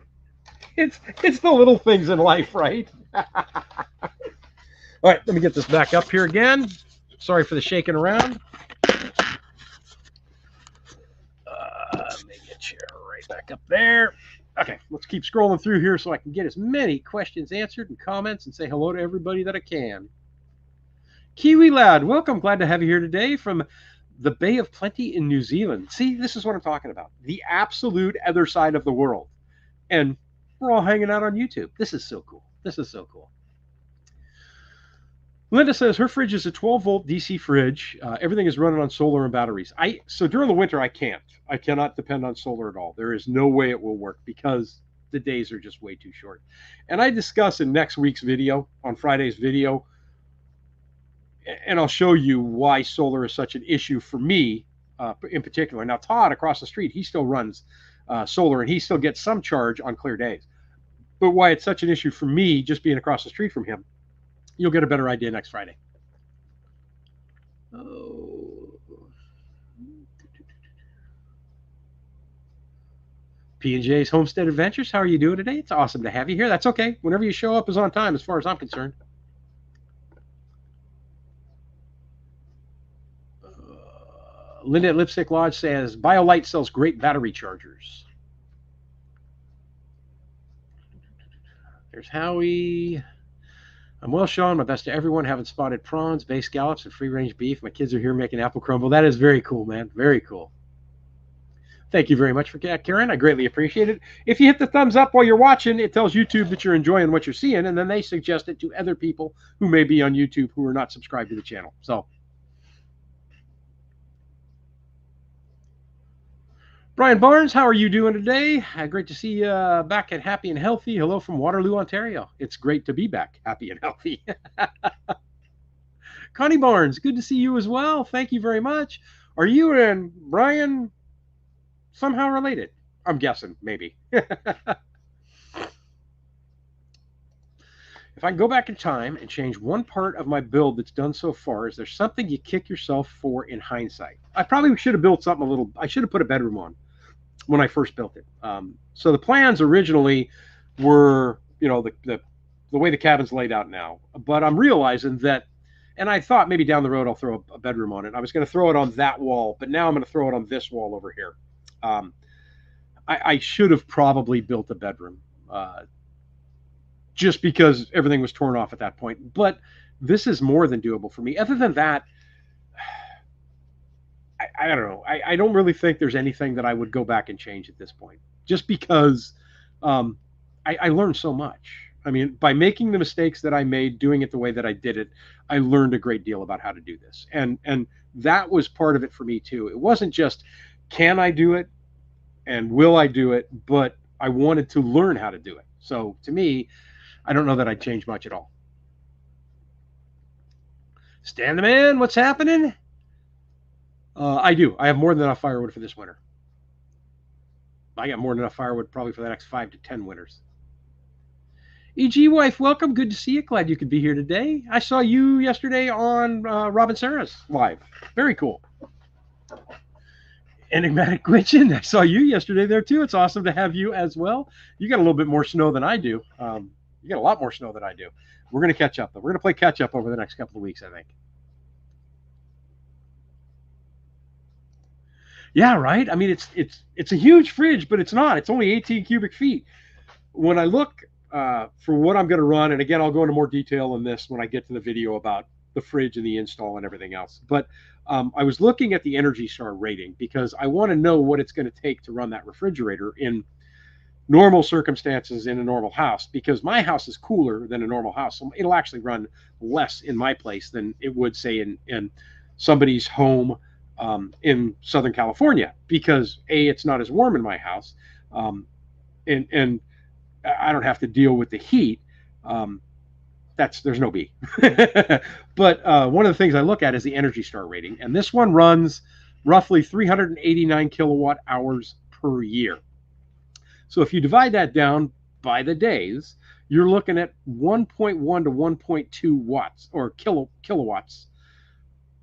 It's the little things in life, right? All right, let me get this back up here again. Sorry for the shaking around. Maybe a chair right back up there. Okay, let's keep scrolling through here so I can get as many questions answered and comments and say hello to everybody that I can. Kiwi Lad, welcome. Glad to have you here today from the Bay of Plenty in New Zealand. See, this is what I'm talking about. The absolute other side of the world. And we're all hanging out on YouTube. This is so cool. This is so cool. Linda says her fridge is a 12-volt DC fridge. Everything is running on solar and batteries. So during the winter, I can't. I cannot depend on solar at all. There is no way it will work because the days are just way too short. And I discuss in next week's video, on Friday's video, and I'll show you why solar is such an issue for me in particular. Now, Todd across the street, he still runs solar, and he still gets some charge on clear days. But why it's such an issue for me, just being across the street from him, you'll get a better idea next Friday. Oh. P&J's Homestead Adventures, how are you doing today? It's awesome to have you here. That's okay. Whenever you show up is on time as far as I'm concerned. Linda at Lipstick Lodge says, BioLite sells great battery chargers. There's Howie. I'm well, Sean. My best to everyone. Haven't spotted prawns, bay scallops, and free-range beef. My kids are here making apple crumble. That is very cool, man. Very cool. Thank you very much for that, Karen. I greatly appreciate it. If you hit the thumbs up while you're watching, it tells YouTube that you're enjoying what you're seeing, and then they suggest it to other people who may be on YouTube who are not subscribed to the channel. So, Brian Barnes, how are you doing today? Great to see you back and happy and healthy. Hello from Waterloo, Ontario. It's great to be back, happy and healthy. Connie Barnes, good to see you as well. Thank you very much. Are you and Brian somehow related? I'm guessing, maybe. If I can go back in time and change one part of my build that's done so far, is there something you kick yourself for in hindsight? I probably should have built something a little, I should have put a bedroom on when I first built it. So the plans originally were, you know, the way the cabin's laid out now. But I'm realizing that, and I thought maybe down the road I'll throw a bedroom on it. I was going to throw it on that wall, but now I'm going to throw it on this wall over here. I should have probably built a bedroom just because everything was torn off at that point. But this is more than doable for me. Other than that, I don't know. I don't really think there's anything that I would go back and change at this point, just because I learned so much. I mean, by making the mistakes that I made, doing it the way that I did it, I learned a great deal about how to do this. And that was part of it for me too. It wasn't just, can I do it and will I do it, but I wanted to learn how to do it. So to me, I don't know that I'd change much at all. Stan the Man, what's happening? I do. I have more than enough firewood for this winter. I got more than enough firewood probably for the next 5 to 10 winters. EG Wife, welcome. Good to see you. Glad you could be here today. I saw you yesterday on Robin Sarah's live. Very cool. Enigmatic Glitchin, I saw you yesterday there too. It's awesome to have you as well. You got a little bit more snow than I do. You got a lot more snow than I do. We're going to catch up, though. We're going to play catch up over the next couple of weeks, I think. Yeah, right. I mean, it's a huge fridge, but it's not. It's only 18 cubic feet. When I look for what I'm going to run, and again, I'll go into more detail on this when I get to the video about the fridge and the install and everything else. But I was looking at the Energy Star rating because I want to know what it's going to take to run that refrigerator in normal circumstances in a normal house, because my house is cooler than a normal house. So it'll actually run less in my place than it would, say, in somebody's home in Southern California, because A, it's not as warm in my house, and I don't have to deal with the heat. There's no B. But one of the things I look at is the Energy Star rating, and this one runs roughly 389 kilowatt hours per year. So if you divide that down by the days, you're looking at 1.1 to 1.2 watts or kilowatts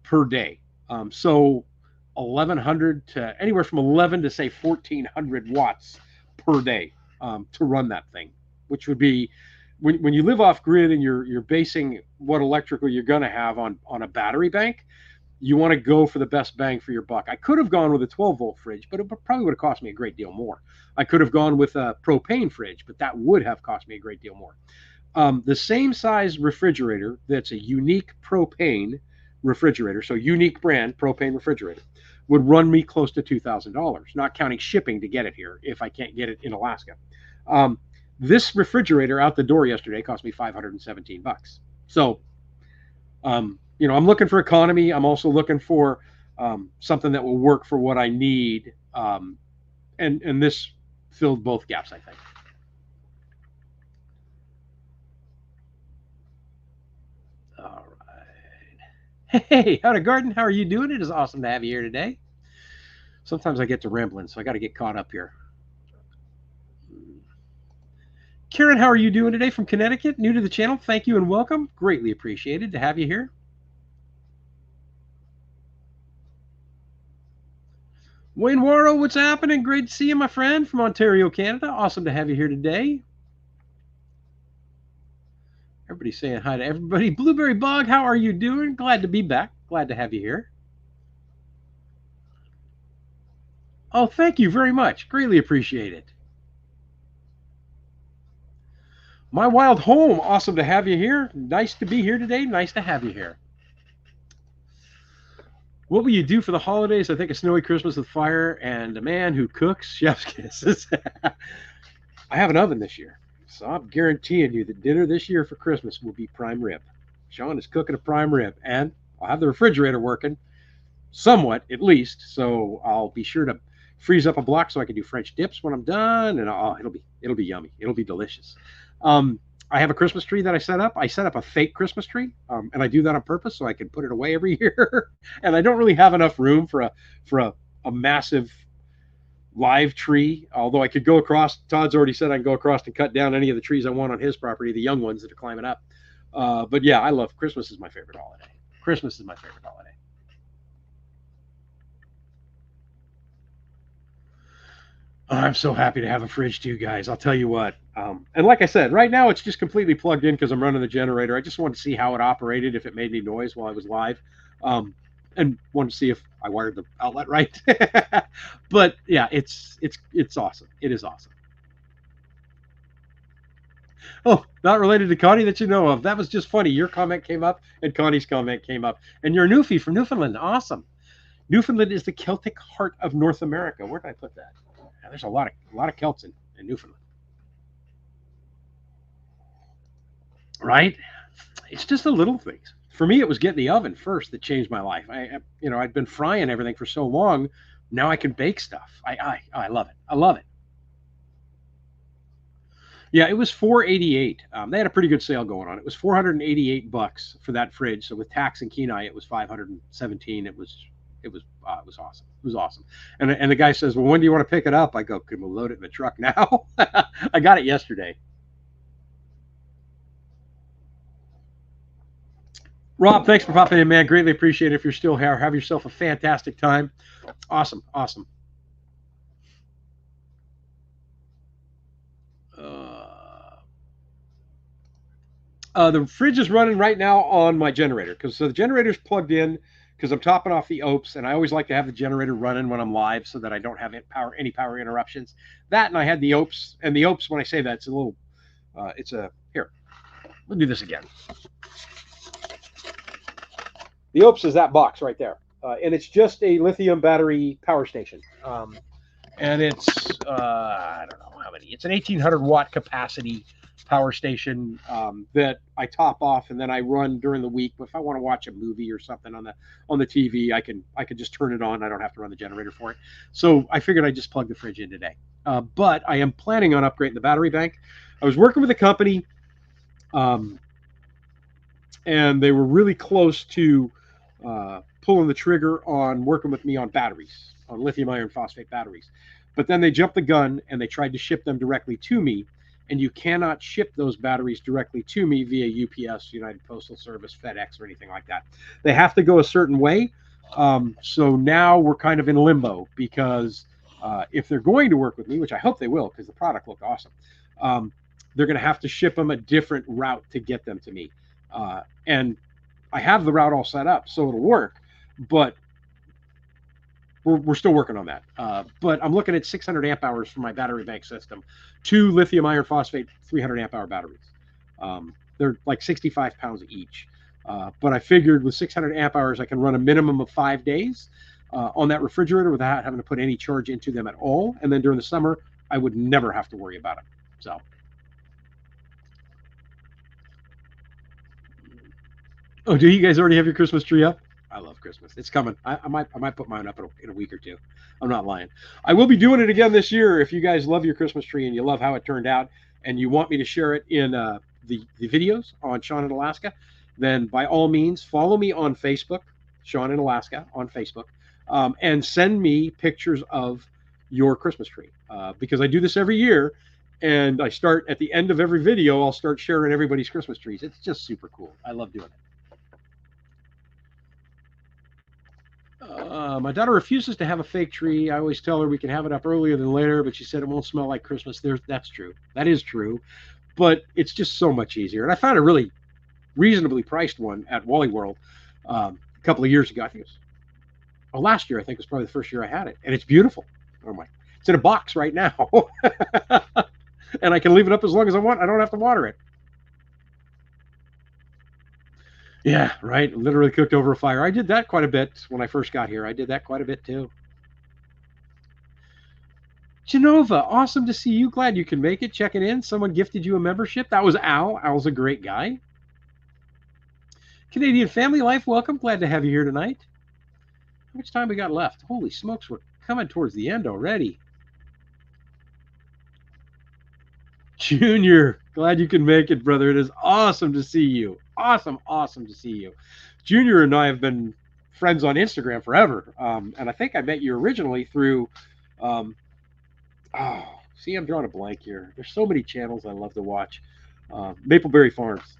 per day. So 1100 to anywhere from 11 to say 1400 watts per day to run that thing, which would be when you live off grid and you're basing what electrical you're going to have on a battery bank. You want to go for the best bang for your buck. I could have gone with a 12-volt fridge, but it probably would have cost me a great deal more. I could have gone with a propane fridge, but that would have cost me a great deal more. The same size refrigerator that's a unique propane refrigerator, so unique brand propane refrigerator, would run me close to $2,000, not counting shipping to get it here if I can't get it in Alaska. This refrigerator out the door yesterday cost me $517. So, I'm looking for economy. I'm also looking for something that will work for what I need. And this filled both gaps, I think. All right. Hey, howdy, Garden. How are you doing? It is awesome to have you here today. Sometimes I get to rambling, so I got to get caught up here. Karen, how are you doing today from Connecticut? New to the channel. Thank you and welcome. Greatly appreciated to have you here. Wayne Warrow, what's happening? Great to see you, my friend, from Ontario, Canada. Awesome to have you here today. Everybody's saying hi to everybody. Blueberry Bog, how are you doing? Glad to be back. Glad to have you here. Oh, thank you very much. Greatly appreciate it. My Wild Home, awesome to have you here. Nice to be here today. Nice to have you here. What will you do for the holidays? I think a snowy Christmas with fire and a man who cooks chef's kisses. I have an oven this year, so I'm guaranteeing you that dinner this year for Christmas will be prime rib. Sean is cooking a prime rib, and I'll have the refrigerator working somewhat at least, so I'll be sure to freeze up a block so I can do French dips when I'm done, and it'll be yummy. It'll be delicious. I have a Christmas tree that I set up. I set up a fake Christmas tree, and I do that on purpose so I can put it away every year. And I don't really have enough room for a massive live tree. Although I could go across. Todd's already said I can go across and cut down any of the trees I want on his property, the young ones that are climbing up. But yeah, I love Christmas. Is my favorite holiday. Christmas is my favorite holiday. I'm so happy to have a fridge too, guys. I'll tell you what. And like I said, right now it's just completely plugged in because I'm running the generator. I just wanted to see how it operated, if it made any noise while I was live, and wanted to see if I wired the outlet right. But yeah, it's awesome. It is awesome. Oh, not related to Connie that you know of. That was just funny. Your comment came up, and Connie's comment came up, and you're a Newfie from Newfoundland. Awesome. Newfoundland is the Celtic heart of North America. Where did I put that? There's a lot of Celts in Newfoundland, right? It's just the little things. For me, it was getting the oven first that changed my life. I'd been frying everything for so long. Now I can bake stuff. I love it. I love it. Yeah, it was $488. They had a pretty good sale going on. It was $488 for that fridge. So with tax and Kenai, it was $517. It was awesome. It was awesome. And the guy says, "Well, when do you want to pick it up?" I go, "Can we load it in the truck now?" I got it yesterday. Rob, thanks for popping in, man. Greatly appreciate it. If you're still here, have yourself a fantastic time. Awesome. The fridge is running right now on my generator because the generator's plugged in because I'm topping off the OPS, and I always like to have the generator running when I'm live so that I don't have any power interruptions. That, and I had the OPS, and the OPS, when I say that, it's a little, here, we'll do this again. The OPS is that box right there, and it's just a lithium battery power station, and it's I don't know how many. It's an 1800 watt capacity power station that I top off and then I run during the week. If I want to watch a movie or something on the TV, I can just turn it on. I don't have to run the generator for it. So I figured I'd just plug the fridge in today. But I am planning on upgrading the battery bank. I was working with a company, and they were really close to pulling the trigger on working with me on batteries, on lithium iron phosphate batteries. But then they jumped the gun and they tried to ship them directly to me. And you cannot ship those batteries directly to me via UPS, United Postal Service, FedEx, or anything like that. They have to go a certain way. So now we're kind of in limbo because if they're going to work with me, which I hope they will because the product looked awesome, they're going to have to ship them a different route to get them to me. And I have the route all set up, so it'll work. But we're still working on that. But I'm looking at 600 amp hours for my battery bank system, 2 lithium iron phosphate 300 amp hour batteries. They're like 65 pounds each. But I figured with 600 amp hours, I can run a minimum of 5 days on that refrigerator without having to put any charge into them at all. And then during the summer, I would never have to worry about it. So. Oh, do you guys already have your Christmas tree up? I love Christmas. It's coming. I might put mine up in a week or two. I'm not lying. I will be doing it again this year. If you guys love your Christmas tree and you love how it turned out, and you want me to share it in the videos on Sean in Alaska, then by all means follow me on Facebook, Sean in Alaska on Facebook, and send me pictures of your Christmas tree because I do this every year. And I start at the end of every video. I'll start sharing everybody's Christmas trees. It's just super cool. I love doing it. My daughter refuses to have a fake tree. I always tell her we can have it up earlier than later, but she said it won't smell like Christmas. That's true. That is true. But it's just so much easier. And I found a really reasonably priced one at Wally World a couple of years ago. I think it was, last year, I think was probably the first year I had it. And it's beautiful. Oh my, it's in a box right now. And I can leave it up as long as I want. I don't have to water it. Yeah, right. Literally cooked over a fire. I did that quite a bit when I first got here. I did that quite a bit too. Genova, awesome to see you. Glad you can make it. Checking in. Someone gifted you a membership. That was Al. Al's a great guy. Canadian Family Life, welcome. Glad to have you here tonight. How much time we got left? Holy smokes, we're coming towards the end already. Junior, glad you can make it, brother. It is awesome to see you. Awesome to see you. Junior and I have been friends on Instagram forever. And I think I met you originally through, see, I'm drawing a blank here. There's so many channels I love to watch. Mapleberry Farms.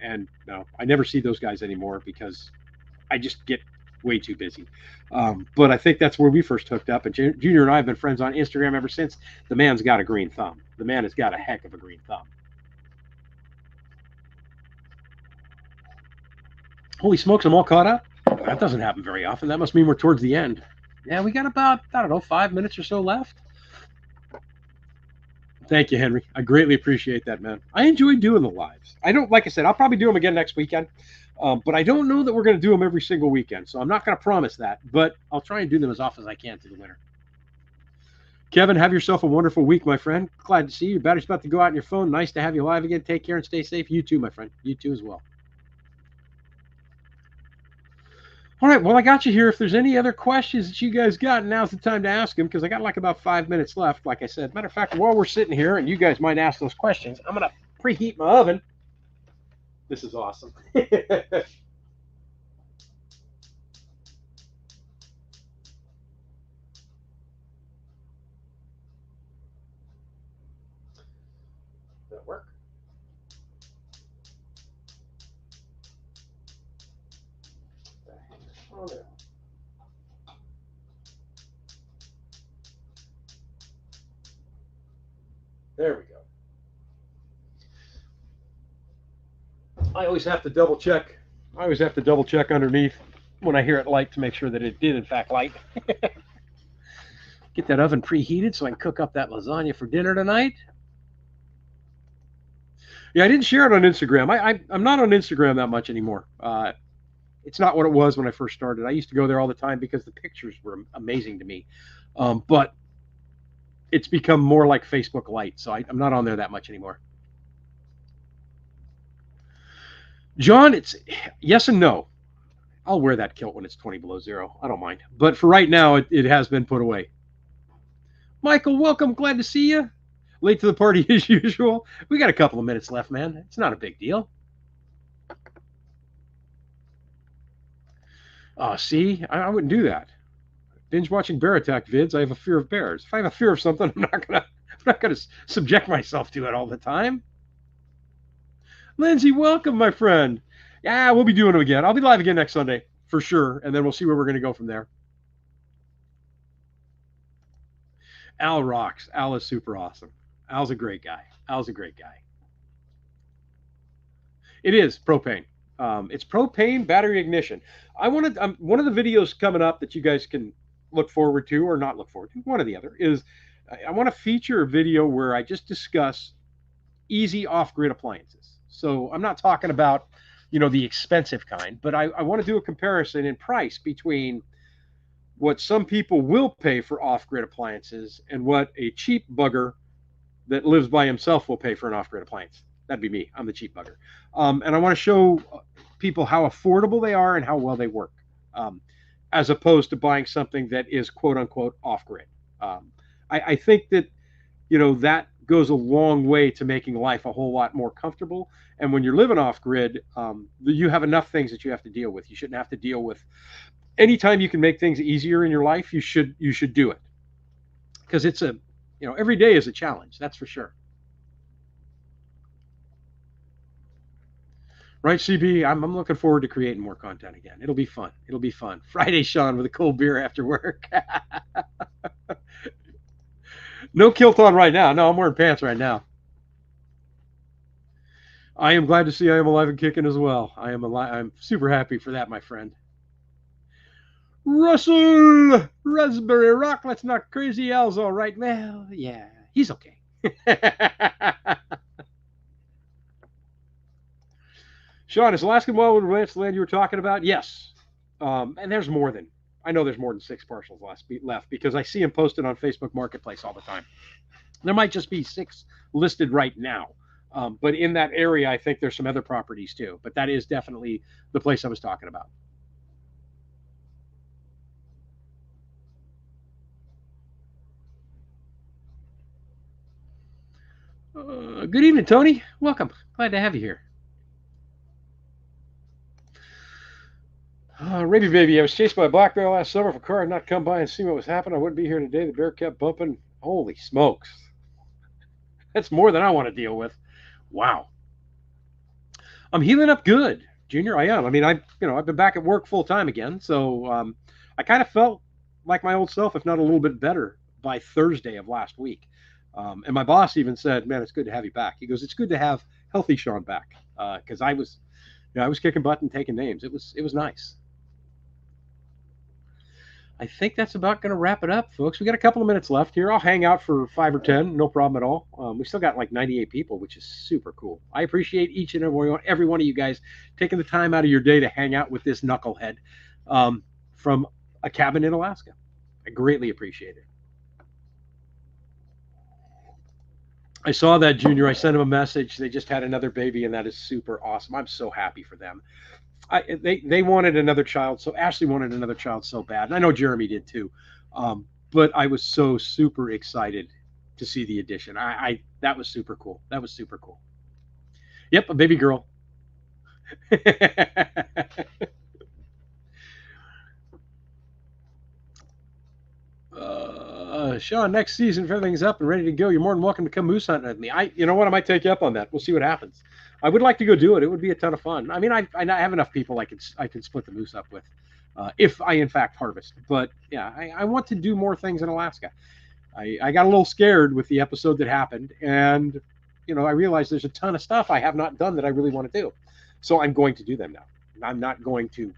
And no, I never see those guys anymore because I just get way too busy. But I think that's where we first hooked up. And Junior and I have been friends on Instagram ever since. The man's got a green thumb. The man has got a heck of a green thumb. Holy smokes, I'm all caught up. That doesn't happen very often. That must mean we're towards the end. Yeah, we got about, I don't know, 5 minutes or so left. Thank you, Henry. I greatly appreciate that, man. I enjoy doing the lives. I don't, like I said, I'll probably do them again next weekend. But I don't know that we're going to do them every single weekend. So I'm not going to promise that. But I'll try and do them as often as I can through the winter. Kevin, have yourself a wonderful week, my friend. Glad to see you. Your battery's about to go out on your phone. Nice to have you live again. Take care and stay safe. You too, my friend. You too as well. All right, well, I got you here. If there's any other questions that you guys got, now's the time to ask them because I got like about 5 minutes left, like I said. Matter of fact, while we're sitting here and you guys might ask those questions, I'm going to preheat my oven. This is awesome. That work? Oh, there. There we go. I always have to double check. I always have to double check underneath when I hear it light to make sure that it did in fact light. Get that oven preheated so I can cook up that lasagna for dinner tonight. Yeah, I didn't share it on Instagram. I'm not on Instagram that much anymore. It's not what it was when I first started. I used to go there all the time because the pictures were amazing to me. But it's become more like Facebook Lite, so I'm not on there that much anymore. John, it's yes and no. I'll wear that kilt when it's 20 below zero. I don't mind. But for right now, it has been put away. Michael, welcome. Glad to see you. Late to the party as usual. We got a couple of minutes left, man. It's not a big deal. See, I wouldn't do that. Binge watching bear attack vids. I have a fear of bears. If I have a fear of something, I'm not gonna subject myself to it all the time. Lindsay, welcome, my friend. Yeah, we'll be doing them again. I'll be live again next Sunday for sure, and then we'll see where we're gonna go from there. Al rocks. Al is super awesome. Al's a great guy. Al's a great guy. It is propane. It's propane battery ignition. I wanted one of the videos coming up that you guys can look forward to or not look forward to. One or the other is I want to feature a video where I just discuss easy off-grid appliances. So I'm not talking about the expensive kind, but I want to do a comparison in price between what some people will pay for off-grid appliances and what a cheap bugger that lives by himself will pay for an off-grid appliance. That'd be me. I'm the cheap bugger. And I want to show people how affordable they are and how well they work, as opposed to buying something that is quote unquote off-grid. I think that that goes a long way to making life a whole lot more comfortable. And when you're living off-grid, you have enough things that you have to deal with. You shouldn't have to deal with. Anytime you can make things easier in your life, you should do it, because it's every day is a challenge. That's for sure. Right, CB? I'm looking forward to creating more content again. It'll be fun. It'll be fun. Friday, Sean, with a cold beer after work. No kilt on right now. No, I'm wearing pants right now. I am glad to see I am alive and kicking as well. I am alive. I'm super happy for that, my friend. Russell Raspberry Rock. Let's not crazy. Al's all right. Well, yeah, he's okay. Sean, is Alaskan wildwood ranch the land you were talking about? Yes. And there's more than 6 parcels left because I see them posted on Facebook Marketplace all the time. There might just be 6 listed right now. But in that area, I think there's some other properties too. But that is definitely the place I was talking about. Good evening, Tony. Welcome. Glad to have you here. Raby baby, I was chased by a black bear last summer. If a car had not come by and seen what was happening, I wouldn't be here today. The bear kept bumping. Holy smokes. That's more than I want to deal with. Wow. I'm healing up good, Junior. I am. I mean, I've been back at work full time again. So I kind of felt like my old self, if not a little bit better, by Thursday of last week. And my boss even said, "Man, it's good to have you back." He goes, "It's good to have healthy Sean back," because I was kicking butt and taking names. It was nice. I think that's about going to wrap it up, folks. We got a couple of minutes left here. I'll hang out for 5 or 10, no problem at all. We still got like 98 people, which is super cool. I appreciate each and every one of you guys taking the time out of your day to hang out with this knucklehead from a cabin in Alaska. I greatly appreciate it. I saw that, Junior. I sent him a message. They just had another baby, and that is super awesome. I'm so happy for them. They wanted another child, so Ashley wanted another child so bad, and I know Jeremy did too. But I was so super excited to see the addition. That was super cool. That was super cool. Yep, a baby girl. Sean, next season, if everything's up and ready to go, you're more than welcome to come moose hunting with me. You know what? I might take you up on that. We'll see what happens. I would like to go do it. It would be a ton of fun. I mean, I have enough people I can split the moose up with, if I in fact harvest. But yeah, I want to do more things in Alaska. I got a little scared with the episode that happened, and I realized there's a ton of stuff I have not done that I really want to do. So I'm going to do them now. I'm not going to,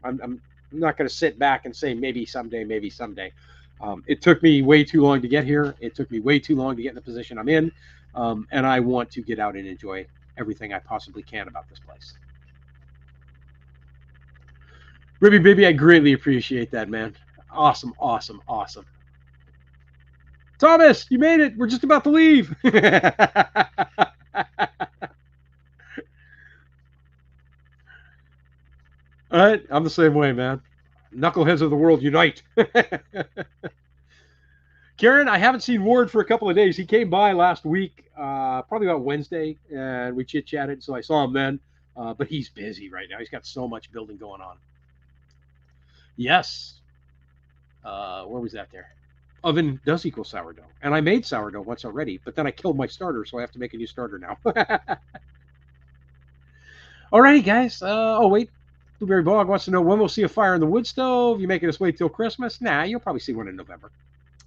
I'm not going to sit back and say maybe someday, maybe someday. It took me way too long to get here. It took me way too long to get in the position I'm in. And I want to get out and enjoy everything I possibly can about this place. Ribby baby, I greatly appreciate that, man. Awesome, awesome, awesome. Thomas, you made it. We're just about to leave. All right, I'm the same way, man. Knuckleheads of the world unite. Karen, I haven't seen Ward for a couple of days. He came by last week, probably about Wednesday, and we chit chatted. So I saw him then, but he's busy right now. He's got so much building going on. Yes. Where was that there? Oven does equal sourdough. And I made sourdough once already, but then I killed my starter, so I have to make a new starter now. Alrighty, guys. Oh, wait. Blueberry Bog wants to know when we'll see a fire in the wood stove. You making us wait till Christmas? Nah, you'll probably see one in November.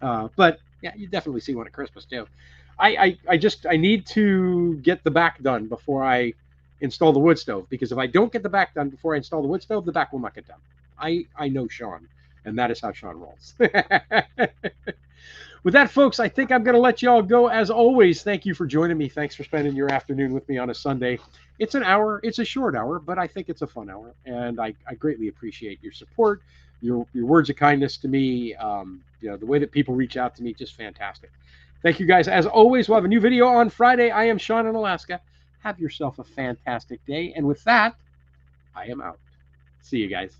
But yeah, you definitely see one at Christmas too. I need to get the back done before I install the wood stove, because if I don't get the back done before I install the wood stove, the back will not get done. I know Sean, and that is how Sean rolls. With that, folks, I think I'm going to let you all go. As always, thank you for joining me. Thanks for spending your afternoon with me on a Sunday. It's an hour. It's a short hour, but I think it's a fun hour, and I greatly appreciate your support, your words of kindness to me. The way that people reach out to me, just fantastic. Thank you, guys. As always, we'll have a new video on Friday. I am Sean in Alaska. Have yourself a fantastic day. And with that, I am out. See you guys.